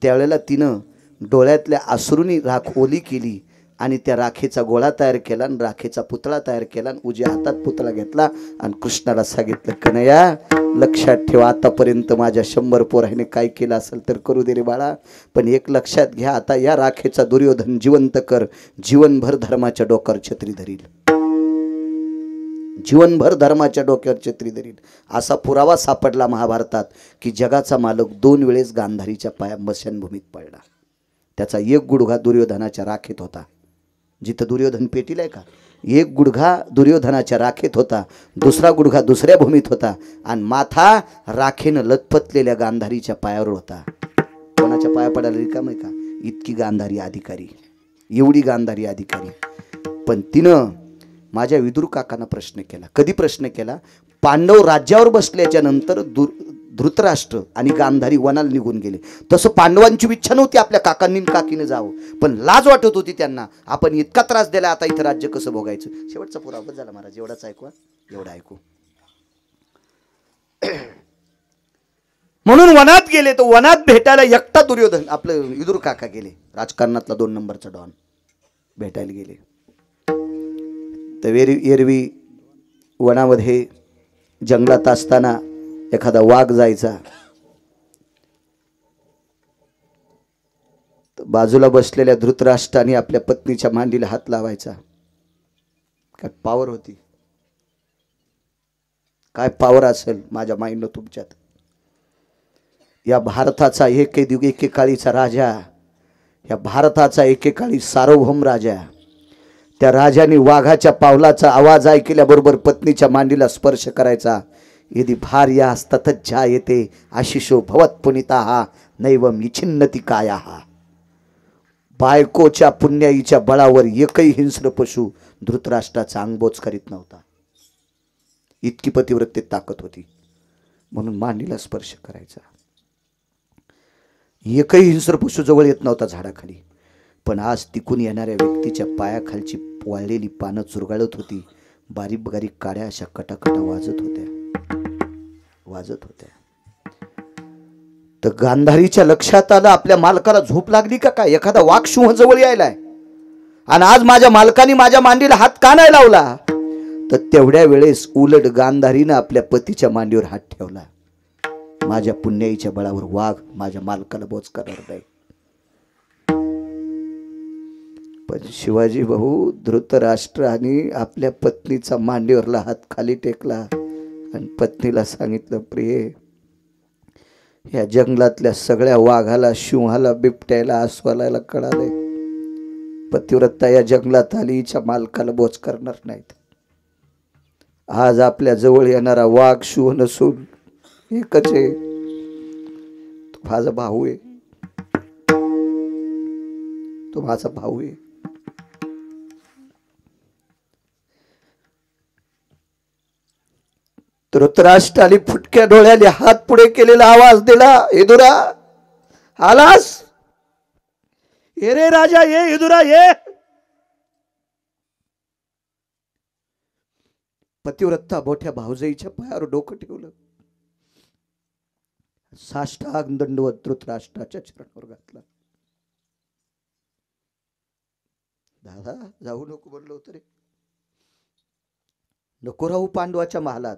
त्यावेळेला तिनं डोळ्यातल्या अश्रूंनी राख ओली केली आणि त्या राखेचा गोळा तयार केला आणि राखेचा पुतळा तयार केला आणि उजव्या हातात पुतळा घेतला आणि कृष्णाला सांगितलं, कन्हैया लक्षात ठेवा, आतापर्यंत माझ्या 100 पोराने काय केलं असेल तर करू दे रे बाळा, पण एक लक्षात घ्या, आता या राखेचा दुर्योधन जिवंत कर, जीवनभर धर्माच्या डोक्यावर छत्री धरील, जीवनभर धर्माच्या डोक्यावर छत्री धरील. असा पुरावा सापडला महाभारतात की जगाचा मालक 2 वेळेस गांधारीच्या पाया मशानभूमीत पडला. त्याचा एक गुडघा दुर्योधनाच्या राखेत होता, जिथं दुर्योधन पेटील आहे का, एक गुडघा दुर्योधनाच्या राखेत होता, दुसरा गुडघा दुसऱ्या भूमीत होता आणि माथा राखेनं लथपथलेल्या गांधारीच्या पायावर होता. कोणाच्या पाया पडायला रिकाम आहे का? इतकी गांधारी अधिकारी, एवढी गांधारी अधिकारी. पण तिनं माझ्या विदुर काकांना प्रश्न केला. कधी प्रश्न केला? पांडव राज्यावर बसल्याच्या नंतर धृतराष्ट्र आणि गांधारी वनाला निघून गेले. तसं पांडवांची इच्छा नव्हती आपल्या काकांनी काकीने जावं, पण लाज वाटत होती त्यांना, आपण इतका त्रास दिला, आता इथं राज्य कसं भोगायचं. शेवटचा पुरावा झाला महाराज, एवढाच ऐकू, एवढा ऐकू. म्हणून वनात गेले, तर वनात भेटायला एकटा दुर्योधन आपलं विदुर काका गेले, राजकारणातला 2 नंबरचा डॉन भेटायला गेले. तर एरवी वनामध्ये जंगलात असताना एखादा वाघ जायचा, बाजूला बसलेल्या धृतराष्ट्राने आपल्या पत्नीच्या मांडीला हात लावायचा. काय पावर होती, काय पावर असेल माझ्या माईनं तुमच्यात. या भारताचा एकेकाळीचा राजा, या भारताचा एकेकाळी सार्वभौम राजा, त्या राजाने वाघाच्या पावलाचा आवाज ऐकल्याबरोबर पत्नीच्या मांडीला स्पर्श करायचा. यदि भार्या ततच जायते आशिषो भवत पुनिता नैवम इच्छिन्नती काया. बायकोच्या पुण्याईच्या बळावर एकही हिंस्र पशु धृतराष्ट्राचा अंगबोच करीत नव्हता. इतकी पतिव्रतेत ताकद होती, म्हणून मांडीला स्पर्श करायचा. एकही हिंस्र पशु जवळ येत नव्हता झाडाखाली. पण आज तिकून येणाऱ्या व्यक्तीच्या पायाखालची वाळलेली पानं चुरगाळत होती, बारीक बारीक काड्या अशा कटाकटा वाजत होत्या. तर गांधारीच्या लक्षात आलं, आपल्या मालकाला झोप लागली का काय, एखादा वाघ सिंह जवळ यायलाय आणि आज माझ्या मालकाने माझ्या मांडीला हात का नाही लावला. तर तेवढ्या वेळेस उलट गांधारीनं आपल्या पतीच्या मांडीवर हात ठेवला. माझ्या पुण्याईच्या बळावर वाघ माझ्या मालकाला बोच करणार नाही. पण शिवाजी भाऊ धृतराष्ट्राने आपल्या पत्नीचा मांडीवरला हात खाली टेकला आणि पत्नीला सांगितलं, प्रिये, या जंगलातल्या सगळ्या वाघाला, सिंहाला, बिबट्याला, अस्वलाला कळालंय, पतिव्रता या जंगलात आली, हिच्या मालकाला बोच करणार नाहीत. आज आपल्या जवळ येणारा वाघ सिंह नसून एकच आहे, तो माझा भाऊ आहे, तो माझा भाऊ आहे. धृतराष्ट्राने फुटक्या डोळ्याने हात पुढे केलेला आवाज दिला, इदुरा आलास? ये रे राजा, ये इदुरा ये. पतिव्रता मोठ्या भाऊजाईच्या पायावर डोकं ठेवलं, साष्टांग दंडवत धृतराष्ट्राच्या चरणावर घातला. दादा जाऊ नको म्हणलं होतं रे, नको राहू पांडवाच्या महालात,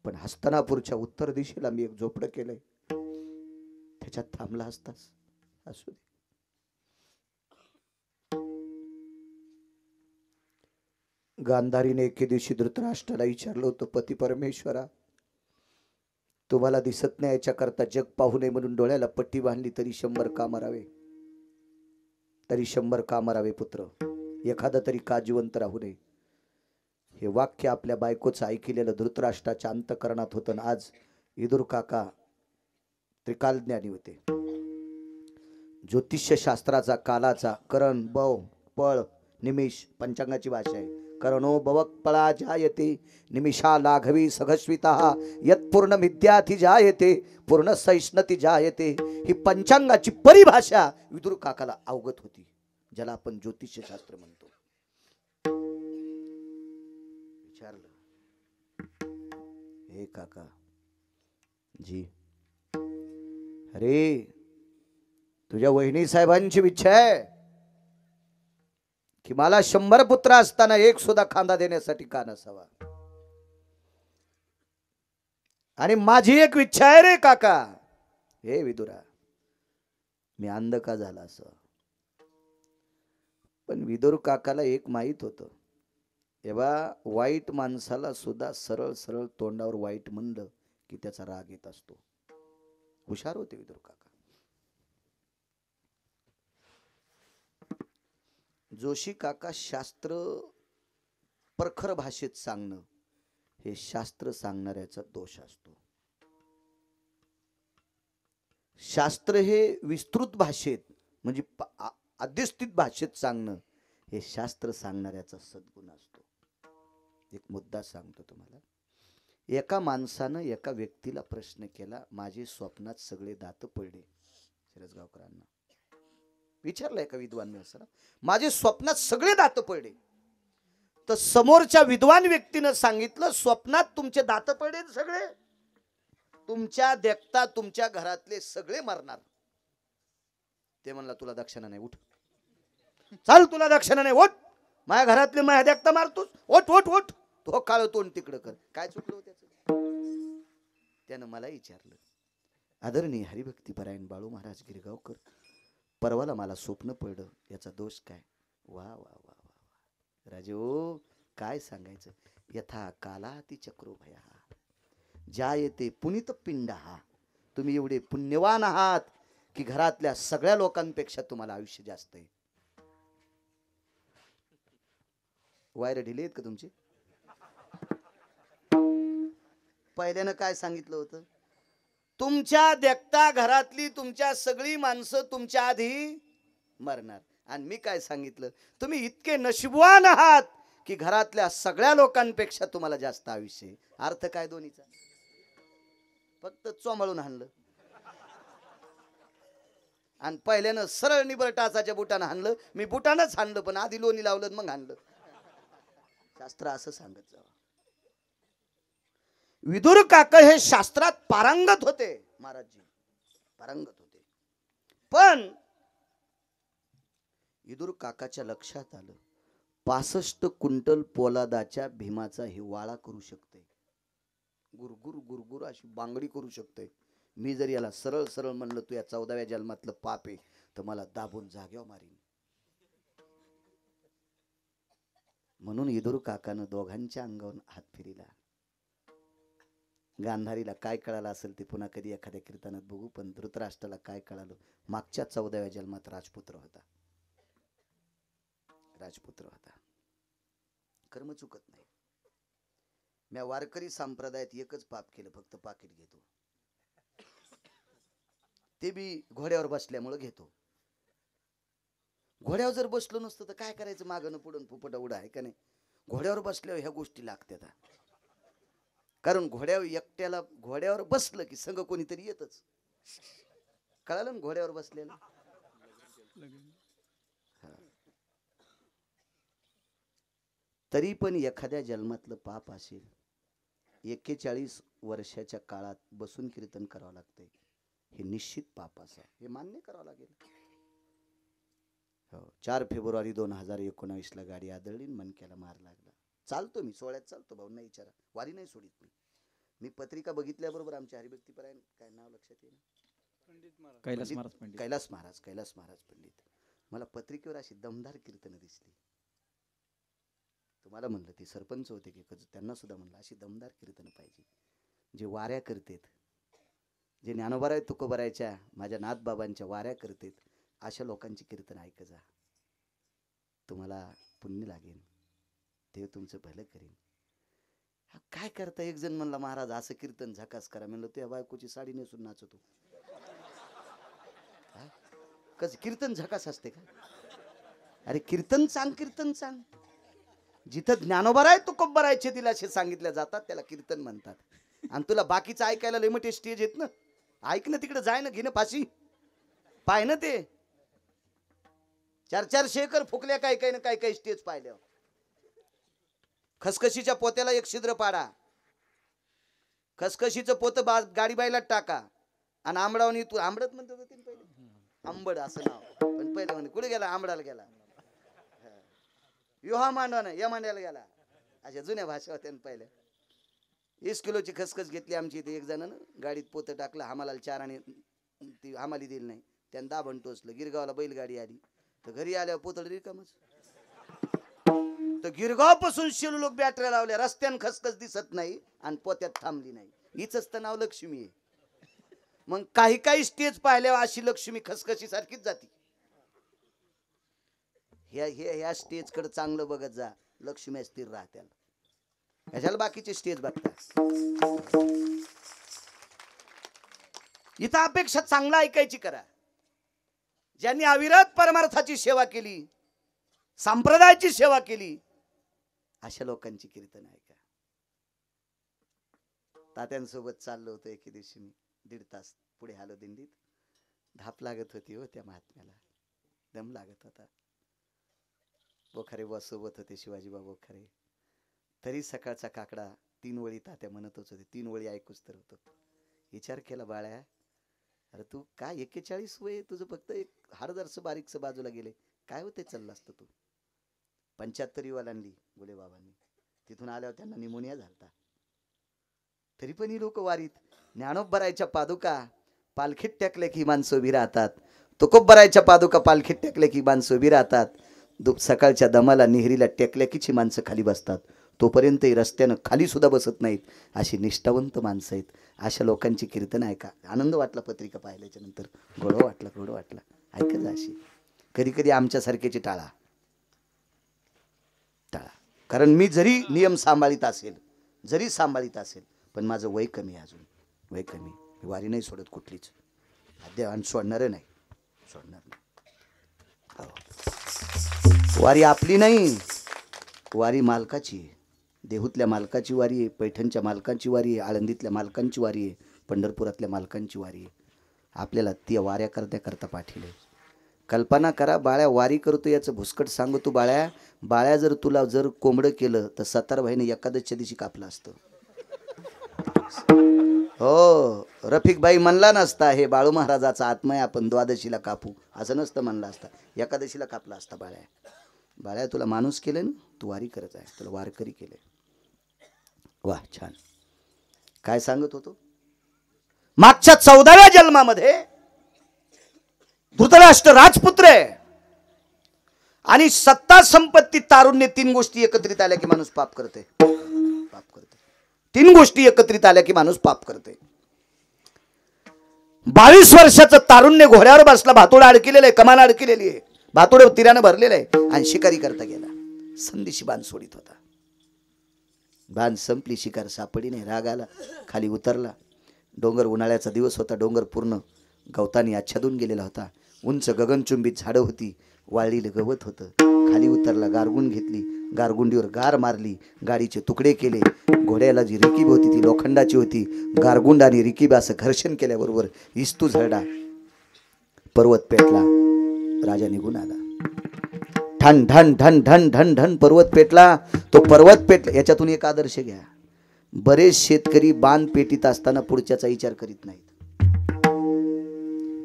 पण हस्तिनापूरच्या उत्तर दिशेला मी एक झोपडं केलंय, त्याच्यात थांबला असतास. असू दे. गांधारीने एके दिवशी धृतराष्ट्राला विचारलं होतं, पती परमेश्वरा, तुम्हाला दिसत नाही याच्याकरता जग पाहू नये म्हणून डोळ्याला पट्टी बांधली, तरी 100 का मरावे, तरी 100 का मरावे पुत्र, एखादा तरी का जिवंत राहू नये. हे वाक्य आपल्या बायकोचं ऐकलेलं धृतराष्ट्राच्या अंतकरणात होतं. आज विदुर काका त्रिकालज्ञानी होते. ज्योतिष्य शास्त्राचा, कालाचा, करण, बव, पळ, निमिष, पंचांगाची भाषा आहे. करणो भवक पळा जायते, निमिषा लाघवी सघस्विता, यत पूर्ण मिथ्याति जायते, पूर्ण सहिष्णुती जायते. ही पंचांगाची परिभाषा विदुर काकाला अवगत होती, ज्याला आपण ज्योतिष्य शास्त्र म्हणतो. विचारलं, हे काका जी, अरे तुझ्या वहिनी साहेबांची इच्छा आहे, की मला 100 पुत्र असताना एक सुद्धा खांदा देण्यासाठी का नसावा. आणि माझी एक इच्छा आहे रे काका, हे विदुरा, मी अंध का झाला असं. पण विदुर काकाला एक माहित होतं, तेव्हा वाईट माणसाला सुद्धा सरळ सरळ तोंडावर वाईट म्हणलं की त्याचा राग येत असतो. हुशार होते विदुर काका. जोशी काका शास्त्र प्रखर भाषेत सांगणं हे शास्त्र सांगणाऱ्याचा दोष असतो. शास्त्र हे विस्तृत भाषेत म्हणजे अध्यस्थित भाषेत सांगणं हे शास्त्र सांगणाऱ्याचा सद्गुण असतो. एक मुद्दा सांगतो तुम्हाला. एका माणसानं एका व्यक्तीला प्रश्न केला, माझे स्वप्नात सगळे दात पडले. शिरसगावकरांना विचारलं एका विद्वान माणसाला, माझे स्वप्नात सगळे दात पडले. तर समोरच्या विद्वान व्यक्तीनं सांगितलं, स्वप्नात तुमचे दात पडले सगळे, तुमच्या देखता तुमच्या घरातले सगळे मरणार. ते म्हणला तुला दक्षिणा नाही, उठ चाल, तुला दक्षिणा नाही, उठ, माझ्या घरातले माझ्या देखता मारतोस, उठ उठ उठ, तो काळ तोंड तिकडं कर. काय चुकलं त्याचं? त्यानं मला विचारलं, आदरणीय हरिभक्तीपरायण बाळू महाराज गिरगावकर, परवाला मला स्वप्न पडलं, याचा दोष काय? वा वा वा वा वा राजो, काय सांगायचं. यथा कालाति चक्रो भया जायते पुनित पिंडा. तुम्ही एवढे पुण्यवान आहात की घरातल्या सगळ्या लोकांपेक्षा तुम्हाला आयुष्य जास्त आहे. वायर ढिले आहेत का तुमचे? पहिल्यानं काय सांगितलं होतं? तुमच्या देखता घरातली तुमच्या सगळी माणसं तुमच्या आधी मरणार. आणि मी काय सांगितलं? तुम्ही इतके नशीबवान आहात की घरातल्या सगळ्या लोकांपेक्षा तुम्हाला जास्त आयुष्य आहे. अर्थ काय दोन्हीचा? फक्त चोंबाळून हाणलं. आणि पहिल्यानं सरळ निबर टाचाच्या बुटानं हाणलं. मी बुटानंच हाणलं, पण आधी लोणी लावलं मग हाणलं. शास्त्र असं सांगत जावं. विदुर काका हे शास्त्रात पारंगत होते. महाराजजी पारंगत होते. पण विदुर काकाच्या लक्षात आलं, 65 क्विंटल पोलादाच्या भीमाचा हिवाळा करू शकते. गुरगुर गुरगुर अशी बांगडी करू शकते. मी जर याला सरळ सरळ म्हणलं तू या 14व्या जन्मातलं पाप आहे, तर मला दाबून जाग्यावर मारीन. म्हणून विदुर काकानं दोघांच्या अंगावर हात फिरिला. गांधारीला काय कळालं असेल ते पुन्हा कधी एखाद्या कीर्तनात बघू. पण धृतराष्ट्राला काय कळालं? मागच्या 14व्या जन्मात राजपुत्र होता. राजपुत्र होता. कर्म चुकत नाही. मी वारकरी संप्रदायात एकच पाप केलं, फक्त पाकिट घेतो. ते बी घोड्यावर बसल्यामुळे घेतो. घोड्यावर जर बसलो नसतं तर काय करायचं? मागणं पुढून फुपटा उडा आहे का नाही? घोड्यावर बसल्यावर ह्या गोष्टी लागतात. कारण एकट्याला घोड्यावर बसलं की संग कोणीतरी येतच. कळालं ना घोड्यावर बसलेलं? तरी पण एखाद्या जन्मातलं पाप असेल, 41 वर्षाच्या काळात बसून कीर्तन करावं लागतंय, हे निश्चित पाप असं हे मान्य करावं लागेल. 4 फेब्रुवारी 2019 ला गाडी आदळली, मनक्याला मार लागला. चालतो मी, सोहळ्यात चालतो, भाऊंना विचारा, वारी नाही सोडित मी. मी पत्रिका बघितल्याबरोबर आमच्या हरिभक्तीपरायण काय नाव लक्षात येईल? कैलास महाराज पंडित. मला पत्रिकेवर अशी दमदार कीर्तन दिसली. तुम्हाला म्हणलं ते सरपंच होते की त्यांना सुद्धा म्हणलं अशी दमदार कीर्तन पाहिजे, जे वाऱ्या करतेत, जे ज्ञानोबाराय तुकोबारायच्या माझ्या नाथबाबांच्या वाऱ्या करतेत, अशा लोकांची कीर्तन ऐक जा. तुम्हाला पुण्य लागेल, देव तुमचं भलं करेल. काय करता? एक जण म्हणला, महाराज असं कीर्तन झकास करा. म्हणलं तुझ्या बायकोची साडी नेसून नाचतो. कसं कीर्तन झकास असते का? अरे कीर्तन सांग, कीर्तन सांग. जिथं ज्ञानोबाराय तुकोबारायचे दिला असे सांगितल्या जातात त्याला कीर्तन म्हणतात. आणि तुला बाकीचं ऐकायला लिमिटेड स्टेज येत ना, ऐक ना, तिकडे जाय ना, घे ना फाशी, पाय ना ते 400 एकर फुकल्या काय काय ना काय काय स्टेज पाहिल्या. खसखशीच्या पोत्याला एक छिद्र पाडा, खसखशीचं पोत गाडी बाईला टाका, आणि आंबडावणी तू आंबडत म्हणतो पहिले आंबड असं नाव, पण पहिले म्हणे कुठे गेला? आंबडाला गेला. हा मांडवा ना या मांड्याला गेला. अशा जुन्या भाषा होत्या पहिल्या. 20 किलोची खसखस घेतली आमची इथे एक जणानं, गाडीत पोतं टाकलं, हमालाला 4 आणि ती हमाली दिली नाही, त्यानं दाबण टोचलं. गिरगावला बैलगाडी आली तर घरी आल्यावर पोतळ रिकामच. तर गिरगाव पासून शिरू लोक बॅटऱ्या लावल्या, रस्त्यानं खसखस दिसत नाही आणि पोत्यात थांबली नाही. हिचंच तर नाव लक्ष्मी आहे. मग काही काही स्टेज पाहिल्यावर अशी लक्ष्मी खसखशी सारखीच जाती. ह्या स्टेज कडे चांगलं बघत जा, लक्ष्मी स्थिर राहत्या. कशाला बाकीचे स्टेज बघता. इथं अपेक्षा चांगला ऐकायची करा. ज्यांनी अविरत परमार्थाची सेवा केली, संप्रदायाची सेवा केली, अशा लोकांची कीर्तन ऐका. तात्यांसोबत चाललो होतो एके दिवशी मी, 1.5 तास पुढे आलो दिंडीत. धाप लागत होती हो त्या महात्म्याला, दम लागत होता. बोखारे बुवा सोबत होते, शिवाजीबा बोखारे. तरी सकाळचा काकडा 3 वळी तात्या म्हणतच होते. 3 वळी ऐकूच तर होतो. विचार केला, बाळ्या अरे तू काय 41 वय, तुझं फक्त एक हाडदरस बारीकस बाजूला गेले, काय होते चाललं असतं तू. 75 वालांनी बोले बाबांनी. तिथून आल्यावर त्यांना निमोनिया झालता. तरी पण ही लोक वारीत. ज्ञानोबरायच्या पादुका पालखीत टाकले की माणसं उभी राहतात. तुकोबरायच्या पादुका पालखीत टाकले की माणसं उभी राहतात. सकाळच्या दमाला निहरीला टेकल्या की माणसं खाली बसतात. तोपर्यंत रस्त्यानं खाली सुद्धा बसत नाहीत. अशी निष्ठावंत माणसं आहेत. अशा लोकांची कीर्तन ऐका. आनंद वाटला पत्रिका पाहिल्याच्या नंतर, गोड वाटला ऐकत जा. अशी कधी कधी आमच्यासारख्याची टाळा. कारण मी जरी नियम सांभाळीत असेल पण माझं वय कमी, अजून वय कमी. वारी नाही सोडत कुठलीच, आणि सोडणार नाही. वारी आपली नाही, वारी मालकाची. देहूतल्या मालकाची वारी आहे, पैठणच्या मालकांची वारी आहे, आळंदीतल्या मालकांची वारी आहे, पंढरपुरातल्या मालकांची वारी आहे. आपल्याला ती वाऱ्या करता पाठीले. कल्पना करा, बाळ्या वारी करतो याचं भुसकट सांगू तू. बाळ्या जर तुला कोंबडं केलं तर 17 भाईने एकादशीच्या दिवशी कापलं असतं. हो, रफिक भाई म्हणला नसता हे बाळू महाराजाचा आत्मा आहे, आपण द्वादशीला कापू, असं नसतं म्हणला असता. एकादशीला कापला असता. बाळ्या तुला माणूस केलं ना, तू वारी करत आहे, तुला वारकरी केले. वाह, छान. काय सांगत होतो. मागच्या 14व्या जन्मामध्ये धृतराष्ट्र राजपुत्र आहे आणि सत्ता संपत्ती तारुण्य 3 गोष्टी एकत्रित आल्या की माणूस पाप करते. 3 गोष्टी एकत्रित आल्या की माणूस पाप करते. 22 वर्षाचं तारुण्य घोड्यावर बसला, भातोडा अडकलेलं आहे, कमान अडकलेली आहे, भातोडे तिरानं भरलेलं आहे आणि शिकारी करता गेला. संदेशी बाण सोडित होता. बाण संपली, शिकार सापडी नाही. राग आला, खाली उतरला. डोंगर, उन्हाळ्याचा दिवस होता. डोंगर पूर्ण गवतानी आच्छादून गेलेला होता. उंच गगनचुंबीत झाडं होती, वाळलेलं गवत होतं. खाली उतरला, गारगुंड घेतली, गारगुंडीवर गार मारली, गाडीचे तुकडे केले. घोड्याला जी रिकीब होती ती लोखंडाची होती. गारगुंड आणि रिकीब असं घर्षण केल्याबरोबर इस्तू झरडा, पर्वत पेटला. राजा निघून आला. ठण ठण ठण ठण ठण ठण पर्वत पेटला. तो पर्वत पेटला. याच्यातून एक आदर्श घ्या. बरेच शेतकरी बांध पेटीत असताना पुढच्याचा विचार करीत नाहीत.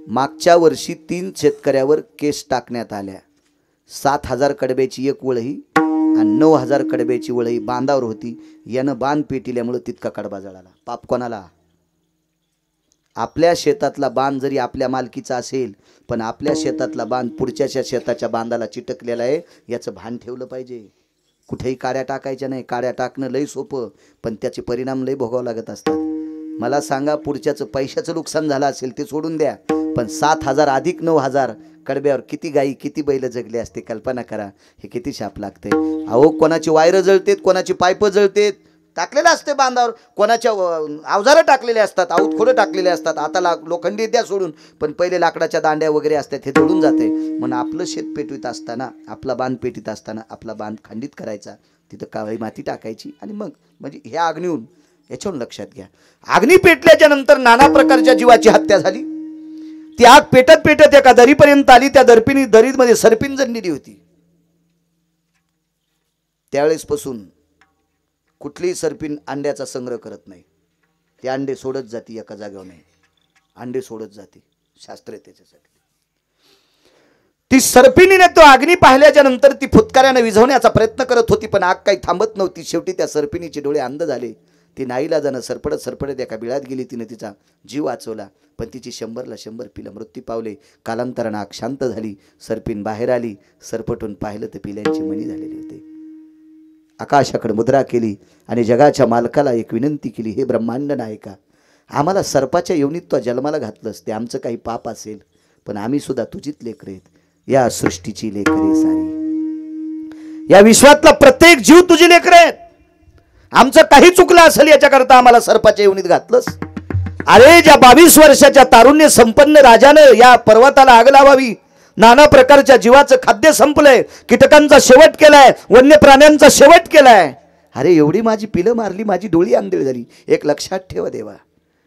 मागच्या वर्षी 3 शेतकऱ्यावर केस टाकण्यात आल्या. 7,000 कडब्याची एक वळही आणि 9,000 कडब्याची वळही बांधावर होती. यानं बांध पेटिल्यामुळे तितका कडबा जळाला. पाप कोणाला? आपल्या शेतातला बांध जरी आपल्या मालकीचा असेल, पण आपल्या शेतातला बांध पुढच्याच्या शेताच्या बांधाला चिटकलेला आहे, याचं भान ठेवलं पाहिजे. कुठेही काड्या टाकायच्या नाही. काड्या टाकणं लई सोपं, पण त्याचे परिणाम लई भोगावं लागत असतात. मला सांगा, पुढच्याचं पैशाचं नुकसान झालं असेल ते सोडून द्या, पण 7,000 अधिक 9,000 कडब्यावर किती गाई किती बैल जगले असते. कल्पना करा, हे किती शाप लागते. अहो, कोणाची वायरं जळतेत, कोणाची पाईप जळतेत, टाकलेलं असते बांधावर. कोणाच्या अवजारं टाकलेले असतात, आऊत खोडं टाकलेले असतात. आता लोखंडी द्या सोडून, पण पहिले लाकडाच्या दांड्या वगैरे असतात, हे जोडून जाते. म्हणून आपलं शेत पेटवीत असताना, आपला बांध पेटीत असताना आपला बांध खंडित करायचा, तिथं काळी माती टाकायची आणि मग म्हणजे ह्या अग्नीहून, याच्यावरून लक्षात घ्या. अग्नी पेटल्याच्या नंतर नाना प्रकारच्या जीवाची हत्या झाली. ती आग पेटत पेटत एका दरीपर्यंत आली. त्या दरीमध्ये सर्पिन जणलेली होती. त्यावेळेस पासून कुठलीही सर्पिन अंड्याचा संग्रह करत नाही. ते अंडे सोडत जाते, एका जागेवर नाही, अंडे सोडत जाते. शास्त्र आहे त्याच्यासाठी. ती सर्पिणीने तो अग्नी पाहिल्याच्या नंतर ती फुतकाऱ्याने विझवण्याचा प्रयत्न करत होती, पण आग काही थांबत नव्हती. शेवटी त्या सर्पिणीचे डोळे अंध झाले. ती नाईलाजानं सरपडत सरपडत एका बिळात गेली. तिने तिचा जीव वाचवला, पण तिची 100ला 100 पिलं मृत्यू पावले. कालांतरानं आग शांत झाली. सर्पिण बाहेर आली. सरपटून पाहिलं तर पिल्यांची मणी झालेली होते. आकाशाकडे मुद्रा केली आणि जगाच्या मालकाला एक विनंती केली, हे ब्रह्मांड नायका, आम्हाला सर्पाच्या योनीत जन्माला घातलंस, ते आमचं काही पाप असेल, पण आम्ही सुद्धा तुझीच लेकरं आहेत. या सृष्टीची लेकरे सारी, या विश्वातला प्रत्येक जीव तुझी लेकरं आहेत. आमचं काही चुकलं असेल याच्याकरता आम्हाला सर्पाच्या योनीत घातलंस. अरे ज्या 22 वर्षाच्या तारुण्य संपन्न राजानं या पर्वताला आग लावावी, नाना प्रकारच्या जीवाचं खाद्य संपलंय, कीटकांचा शेवट केलाय, वन्य प्राण्यांचा शेवट केलाय. अरे एवढी माझी पिलं मारली, माझी डोळी आंधळी झाली. एक लक्षात ठेवा देवा,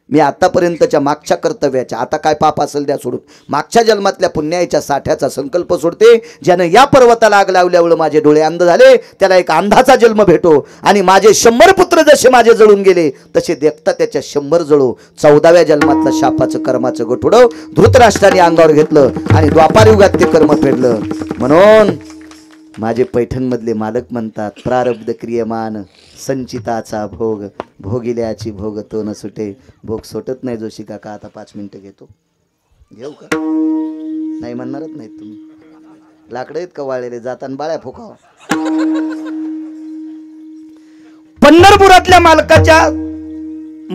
मी आतापर्यंतच्या मागच्या कर्तव्याच्या, आता काय पाप असेल त्या सोडून, मागच्या जन्मातल्या पुण्याच्या साठ्याचा संकल्प सोडते. ज्यानं या पर्वताला आग लावल्यामुळे माझे डोळे अंध झाले, त्याला एक अंधाचा जन्म भेटो आणि माझे 100 पुत्र जसे माझे जळून गेले तसे देखता त्याच्या 100 जळो. 14व्या जन्मातलं शापाचं कर्माचं गठुडं धृतराष्ट्राने अंगावर घेतलं आणि द्वापारयुगात ते कर्म फेडलं. म्हणून माझे पैठणमधले मालक म्हणतात, प्रारब्ध क्रियमान संचिताचा भोग, भोगिल्याची भोग तो न सुटे. भोग सुटत नाही जोशी काका. आता 5 मिनिटं घेतो. घेऊ का? नाही म्हणणारच नाहीत तुम्ही. लाकडं आहेत का वाळलेले? जाताना बाळ्या फुकावा.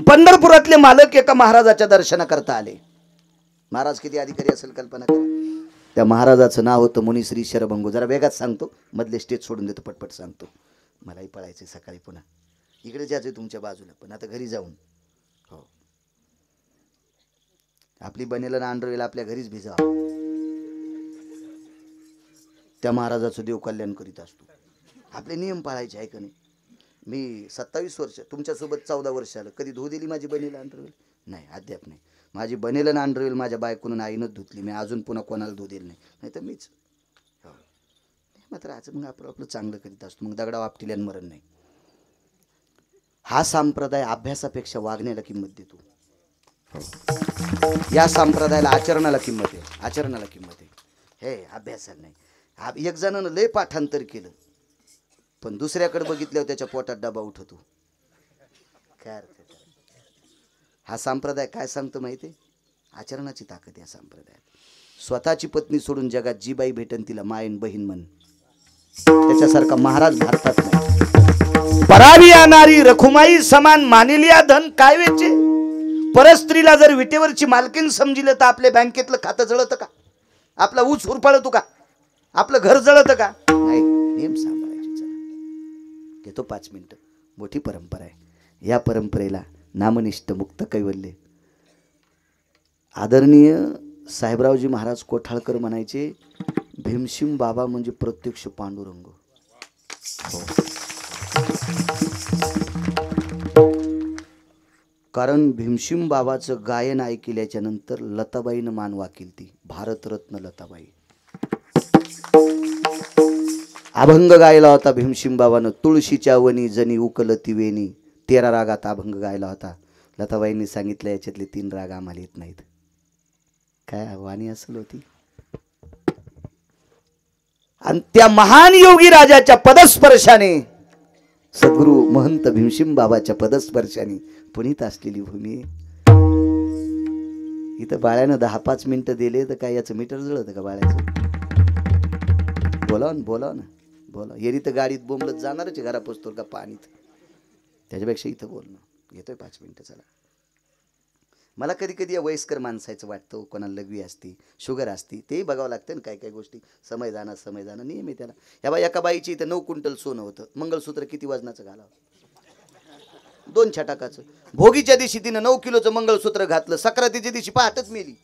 पंढरपुरातले मालक एका महाराजाच्या दर्शनाकरता आले. महाराज किती अधिकारी असेल कल्पना करा. त्या महाराजाचं नाव होतं मुनिश्री शरभंगू. जरा वेगात सांगतो, मधले स्टेज सोडून देतो, पटपट सांगतो. मलाही पळायचे सकाळी पुन्हा. इकडे जायचं तुमच्या बाजूला, पण आता घरी जाऊन. हो, आपली बनेला ना अंडरवेल आपल्या घरीच भिजा. त्या महाराजाचं देव कल्याण करीत असतो. आपले नियम पाळायचे आहे का नाही? मी 27 वर्ष तुमच्यासोबत 14 वर्ष आलं. कधी धुऊ दिली माझी बनेला अंडरवेल? नाही, अद्याप नाही. माझी बनेला ना अंडरवेल माझ्या बायकोनं आईनंच धुतली. मी अजून पुन्हा कोणाला धुऊ दिली नाही तर मीच. हो, मात्र आज मग आपलं चांगलं करीत असतो. मग दगडा वापटिल्यान मरण नाही. हा संप्रदाय अभ्यासापेक्षा वागण्याला किंमत देतो. हो, या संप्रदायाला आचरणाला किंमत आहे. आचरणाला किंमत आहे, हे अभ्यासाला नाही. एक जणानं लय पाठांतर केलं, पण दुसऱ्याकडे बघितल्यावर त्याच्या पोटात डबा उठतो. काय अर्थ? हा संप्रदाय काय सांगतो माहिती आहे? आचरणाची ताकद या संप्रदायात. स्वतःची पत्नी सोडून जगात जी बाई भेटन तिला मायन बहीण म्हण. त्याच्यासारखा महाराज भारतात नाही. परावी नारी रखुमाई समान मानिलिया धन काय वेचे. परस्त्रीला जर विटेवरची मालकीन समजिलं तर आपल्या बँकेतलं खातं जळतं का? आपला ऊस उरफाळतो का? आपलं घर जळतं का? नाही, नियम सांभाळायचे. चला घेतो 5 मिनिटं. मोठी परंपरा आहे. या परंपरेला नामनिष्ठ मुक्त कैवल्य आदरणीय साहेबरावजी महाराज कोठाळकर म्हणायचे, भीमसिंग बाबा म्हणजे प्रत्यक्ष पांडुरंग. हो, कारण भीमसिंग बाबाचं गायन ऐकल्याच्या नंतर लताबाईनं मान वाकिल ती भारतरत्न लताबाई. अभंग गायला होता भीमसिंग बाबानं. तुळशीच्या वनी जनी उकलती वेणी 13 रागात अभंग गायला होता. लताबाईंनी सांगितलं याच्यातले 3 राग आम्हाला येत नाहीत. काय वाणी असेल होती. आणि त्या महान योगी राजाच्या पदस्पर्शाने, सद्गुरु महंत भीमसिंग बाबाच्या पदस्पर्शाने पुनीत असलेली भूमी. इथं बाळ्यानं 10-5 मिनिटं दिले तर काय याचं मीटर जळतं का बाळ्याचं? बोला ना, बोला ना, बोला. येरी तर गाडीत बोंबलत जाणारच घरा पोचतो का पाणीत. त्याच्यापेक्षा इथं बोलणं. घेतोय 5 मिनिटं. चला. मला कधी कधी या वयस्कर माणसाचं वाटतं, कोणाला लघवी असती, शुगर असती, तेही बघावं लागतं ना. काय गोष्टी समय जाणं नियम आहे त्याला. या बाई एका बाईची इथं 9 क्विंटल सोनं होतं. मंगळसूत्र किती वजनाचं घालावं? 2 छटाकाचं. भोगीच्या दिवशी तिनं 9 किलोचं मंगळसूत्र घातलं. सक्रातीच्या दिवशी पहाटच मेली.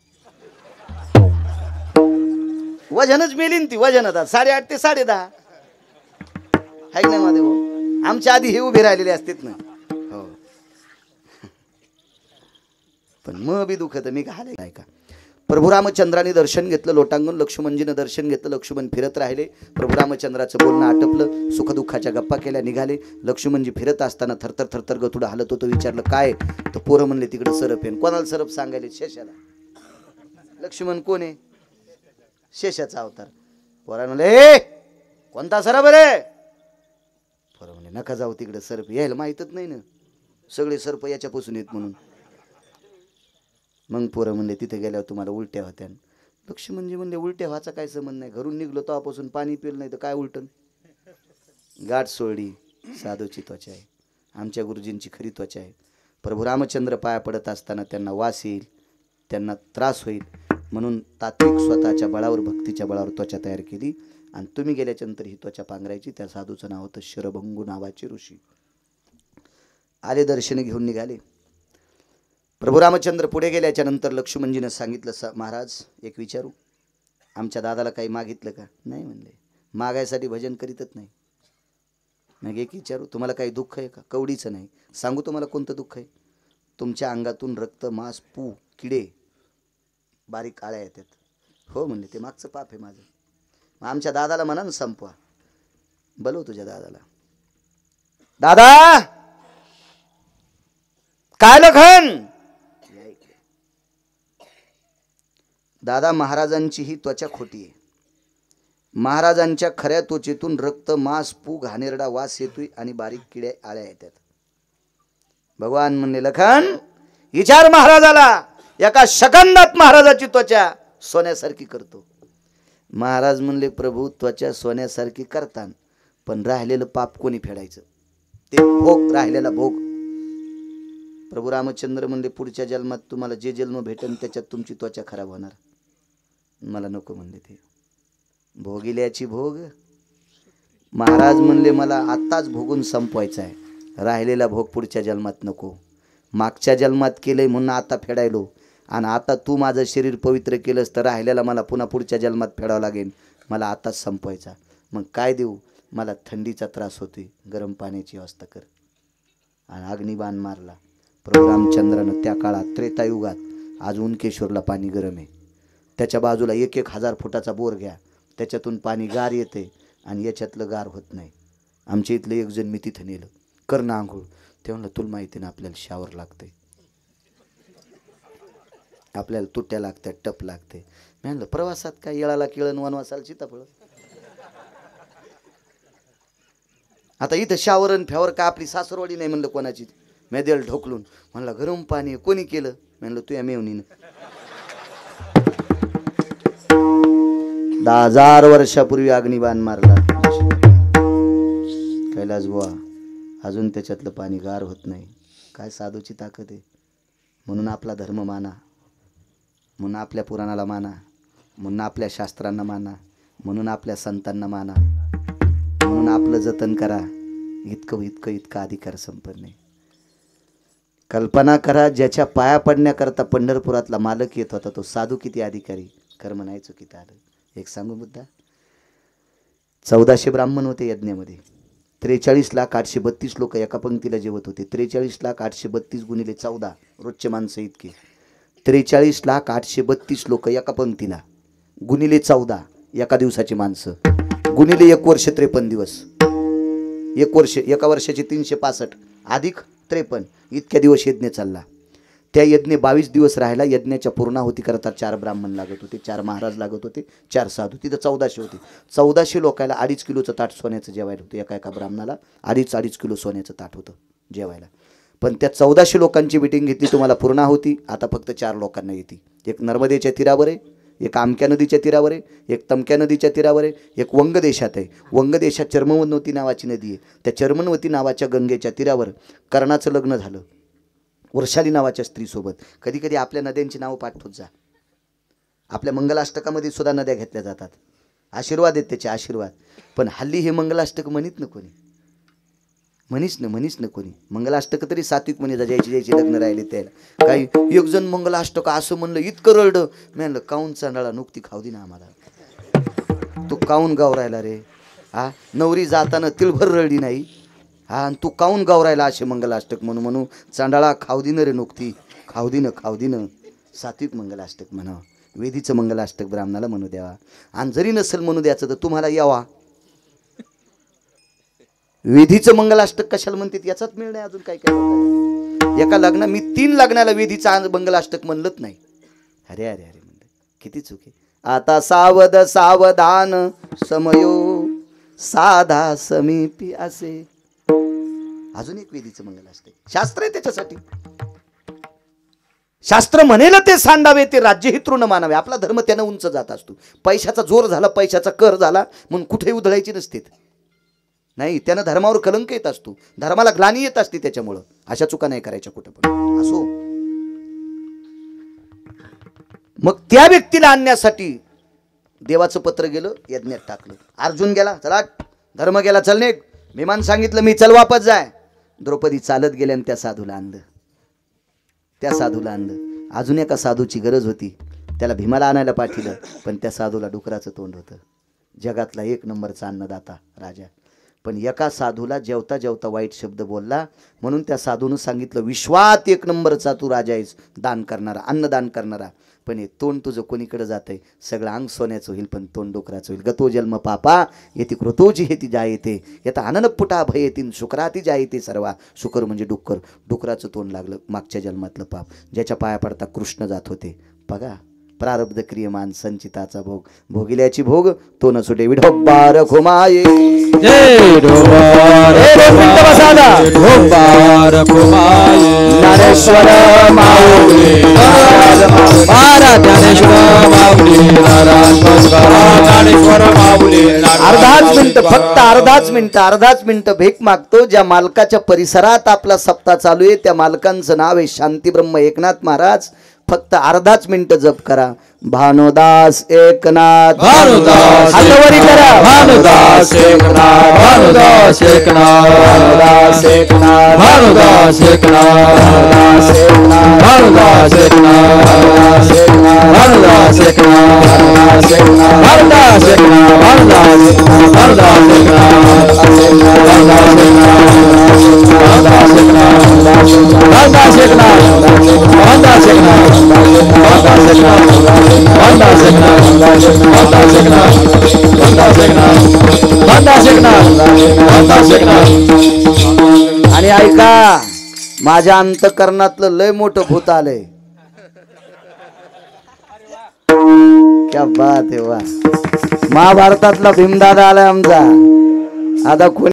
वजनच मेली ना ती. वजन आता 8.5 ते 10.5 आहे ना माझे भाऊ. आमच्या आधी हे उभे राहिलेले असतात ना. हो, पण मग बी दुखत. मी घाले नाही का. प्रभू रामचंद्राने दर्शन घेतलं लोटांगण. लक्ष्मणजीनं दर्शन घेतलं. लक्ष्मण फिरत राहिले. प्रभू रामचंद्राचं बोलणं आटपलं. सुखदुःखाच्या गप्पा केल्या, निघाले. लक्ष्मणजी फिरत असताना थरथर थरथर गथुडं हालत होतं. विचारलं काय? तर पोरं म्हणले तिकडे सरप आहे. कोणाला सरप सांगायले? शेषाला. लक्ष्मण कोण आहे? शेषाचा अवतार. पोरा म्हणले कोणता सरप रे? पोरा म्हणले नका जाऊ तिकडे, सर्प यायला माहीतच नाही ना, सगळे सर्प याच्यापासून येत म्हणून. मग पोरं म्हणले तिथे गेल्यावर तुम्हाला उलट्या होत्या. लक्ष्मणजी म्हणले उलट्या व्हायचा काय संबंध नाही, घरून निघलो तेव्हापासून पाणी पिलं नाही तर काय उलटन. गाठ सोडली. साधूची त्वचा आहे, आमच्या गुरुजींची खरी त्वचा आहे. प्रभू रामचंद्र पाया पडत असताना त्यांना वास येईल, त्यांना त्रास होईल म्हणून तात्विक स्वतःच्या बळावर, भक्तीच्या बळावर त्वचा तयार केली. आणि तुम्ही गेल्याच्यानंतर ही त्वचा पांघरायची. त्या साधूचं नाव होतं शरभंगू नावाचे ऋषी. आले, दर्शन घेऊन निघाले. प्रभू रामचंद्र पुढे गेल्याच्या नंतर लक्ष्मणजीनं सांगितलं, महाराज एक विचारू, आमच्या दादाला काही मागितलं का? नाही म्हणले, मागायसाठी भजन करीतच नाही. मग एक विचारू, तुम्हाला काही दुःख आहे का? कवडीचं नाही. सांगू तुम्हाला कोणतं दुःख आहे? तुमच्या अंगातून रक्त, मांस, पू, किडे, बारीक आळ्या येतात. हो म्हणले, ते मागचं पाप आहे माझं. मग आमच्या दादाला म्हणा ना संपवा. बोलव तुझ्या दादाला. दादा, काय लखन? दादा, महाराजांची ही त्वचा खोटी आहे. महाराजांच्या खऱ्या त्वचेतून रक्त, मांस, पू, घाणेरडा वास येतोय आणि बारीक किड्या आळ्या येतात. भगवान म्हणले, लखन विचार महाराजाला. एका सेकंदात महाराजाची त्वचा सोन्यासारखी करतो. महाराज म्हणले, प्रभू त्वचा सोन्यासारखी करतान, पण राहिलेलं पाप कोणी फेडायचं? ते भोग, राहिलेला भोग. प्रभू रामचंद्र म्हणले, पुढच्या जन्मात तुम्हाला जे जन्म भेटेल त्याच्यात तुमची त्वचा खराब होणार. मला नको म्हणले ते भोगिल्याची भोग. महाराज म्हणले, मला आत्ताच भोगून संपवायचा आहे, राहिलेला भोग पुढच्या जन्मात नको. मागच्या जन्मात केलंय म्हणून आता फेडायलो, आणि आता तू माझं शरीर पवित्र केलंस तर राहिलेला मला पुन्हा पुढच्या जन्मात फेडावं लागेल. मला आताच संपवायचा. मग काय देऊ? मला थंडीचा त्रास होतोय, गरम पाण्याची व्यवस्था कर. आणि अग्निबाण मारला. प्रभू रामचंद्रानं त्या काळात त्रेतायुगात, आज उनकेश्वरला पाणी गरम आहे, त्याच्या बाजूला 1,000 फुटाचा बोर घ्या, त्याच्यातून पाणी गार येते आणि याच्यातलं गार होत नाही. आमच्या इथलं एक जण मी तिथं नेलं, कर ना आंघोळ. ते म्हणलं, तुला माहिती ना आपल्याला शावर लागते, आपल्याला तुट्या लागतात, टप लागते. मी म्हणलं, प्रवासात काय येळाला किळण, वनवासाला सीताफळ. आता इथं शावरन फ्यावर का आपली सासरवाडी नाही म्हणलं कोणाची. मेदेल ढोकलून म्हणला, गरम पाणी कोणी केलं? म्हणलं, तू या मेवणीनं. 10,000 वर्षापूर्वी अग्निबाण मारला कैलास बुवा, अजून त्याच्यातलं पाणी गार होत नाही. काय साधूची ताकद आहे. म्हणून आपला धर्म माना, म्हणून आपल्या पुराणाला माना, म्हणून आपल्या शास्त्रांना माना, म्हणून आपल्या संतांना माना, म्हणून आपलं जतन करा. इतका अधिकार संपन्न आहे. कल्पना करा, ज्याच्या पाया पडण्याकरता पंढरपुरातला मालक येत होता तो साधू किती अधिकारी. कर्म नाही चुकीत आलं. एक सांगू मुद्दा, 1400 ब्राह्मण होते यज्ञामध्ये. 43,832 लोक एका पंक्तीला जेवत होते. 43,832 गुणिले 14, रोजचे माणसं इतके. 43,832 लोक एका पंक्तीला, गुणिले 14 एका दिवसाची माणसं, गुणिले 1 वर्ष 53 दिवस. 1 वर्ष, एका वर्षाचे 365 अधिक 53 इतक्या दिवस यज्ञ चालला. त्या यज्ञ 22 दिवस राहिला. यज्ञाच्या पूर्णाहुती करता 4 ब्राह्मण लागत होते, 4 महाराज लागत होते, 4 साधू. तिथं 1400 होते. 1400 लोकायला 2.5 किलोचं ताट सोन्याचं जेवायला होतं. एका ब्राह्मणाला 2.5 किलो सोन्याचं ताट होतं जेवायला. पण त्या 1400 लोकांची मिटिंग घेतली, तुम्हाला पूर्णाहुती आता फक्त 4 लोकांना येते. एक नर्मदेच्या तीरावर आहे, एक आमक्या नदीच्या तीरावर आहे, एक तमक्या नदीच्या तीरावर आहे, एक वंग देशात आहे. वंग देशात चर्मवनवती नावाची नदी आहे. त्या चर्मवती नावाच्या गंगेच्या तीरावर कर्णाचं लग्न झालं वर्षाली नावाच्या स्त्रीसोबत. कधी कधी आपल्या नद्यांची नावं पाठवत जा. आपल्या मंगलाष्टकामध्ये सुद्धा नद्या घेतल्या जातात. आशीर्वाद आहेत त्याचे, आशीर्वाद. पण हल्ली हे मंगलाष्टक म्हणत ना कोणी, म्हणीच ना कोणी. मंगलाष्टक तरी सात्विक म्हणे जा, ज्याची लग्न राहिले त्याला. काही एक जण मंगलाष्टक असं म्हणलं, इतकं रडलं. मी म्हणलं, काऊन चांडाळा नुकती खाऊ दे ना आम्हाला. तू काऊन गावरायला रे? हा, नवरी जाताना तिळभर रडली नाही. हा, आणि तू काऊन गावरायला असे मंगलाष्टक म्हणू चांडाळा खाऊ दिन रे नुकती, खाऊ दिन. सात्विक मंगलाष्टक म्हणा, वेदीचं मंगलाष्टक ब्राह्मणाला म्हणू द्यावा. आणि जरी नसेल म्हणू द्यायचं तर तुम्हाला यावा. वेदीचं मंगलाष्टक कशाला म्हणतात याचाच मेळ नाही अजून. काय काय एका लग्न, मी 3 लग्नाला वेदीचं मंगलाष्टक म्हणलंच नाही. अरे म्हणलं, किती चुकी. आता सावध सावधान समयो साधा समीपी असे. अजून एक वेदीचं मंगल असते, शास्त्र आहे त्याच्यासाठी. शास्त्र म्हणेल ते सांडावे, ते राज्यहितृ न मानावे. आपला धर्म त्यानं उंच जात असतो. पैशाचा जोर झाला, पैशाचा कर झाला म्हणून कुठेही उधळायची नसते. नाही, त्यानं धर्मावर कलंक येत असतो, धर्माला ग्लानी येत असते. त्याच्यामुळं अशा चुका नाही करायच्या कुठं पण असो. मग त्या व्यक्तीला आणण्यासाठी देवाचं पत्र गेलं, यज्ञात टाकलं. अर्जुन गेला, चला धर्म गेला, चल निघ. भीमान सांगितलं मी, चल वापस जाय. द्रौपदी चालत गेल्या आणि त्या साधूला आणलं. त्या साधूला आणलं. अजून एका साधूची गरज होती, त्याला भीमाला आणायला पाठवलं. पण त्या साधूला डुकराचं तोंड होतं. जगातला एक नंबरचा अन्नदाता राजा, पण एका साधूला जेवता जेवता वाईट शब्द बोलला. म्हणून त्या साधूनं सांगितलं, विश्वात एक नंबरचा तू राजा आहेस, दान करणारा, अन्नदान करणारा. पण हे तोंड तुझं कोणीकडे जातंय, सगळं अंग सोन्याचं होईल पण तोंड डुकराचं होईल. गतो जन्म पापा येती कृतोजी हेती जायते येता आनन पुटा भय येतीन शुक्राती जायते सर्वा. शुकर म्हणजे डुक्कर, डुकराचं तोंड लागलं. मागच्या जन्मातलं पाप. ज्याच्या पाया पडता कृष्ण जात होते. बघा, प्रारब्ध क्रियमान संचिताचा भोग, भोगिल्याची भोग तो न सुटे. विढोबार खुमाये ज्ञानेश्वर माऊली अर्धाच मिनिट भेक मागतो. ज्या मालकाच्या परिसरात आपला सप्ताह चालू आहे त्या मालकांचं नाव आहे शांती ब्रह्म एकनाथ महाराज. फक्त अर्धाच मिनिट जप करा. भानुदास एकनाथ, हातवरी करा. भानुदास एकनाथ, भानुदास एकनाथ, भानुदास एकनाथ, भानुदास एकनाथ, भानुदास एकनाथ, भानुदास एकनाथ, भानुदास एकनाथ, भानुदास एकनाथ, भानुदास एकनाथ, भानुदास एकनाथ, भानुदास एकनाथ, भानुदास आणि ऐका, माझ्या अंतकरणातलं लय मोठं भूत आलंय. क्या बात आहे. वा, महाभारतातला भीमदादा आलाय आमचा. आता कोणी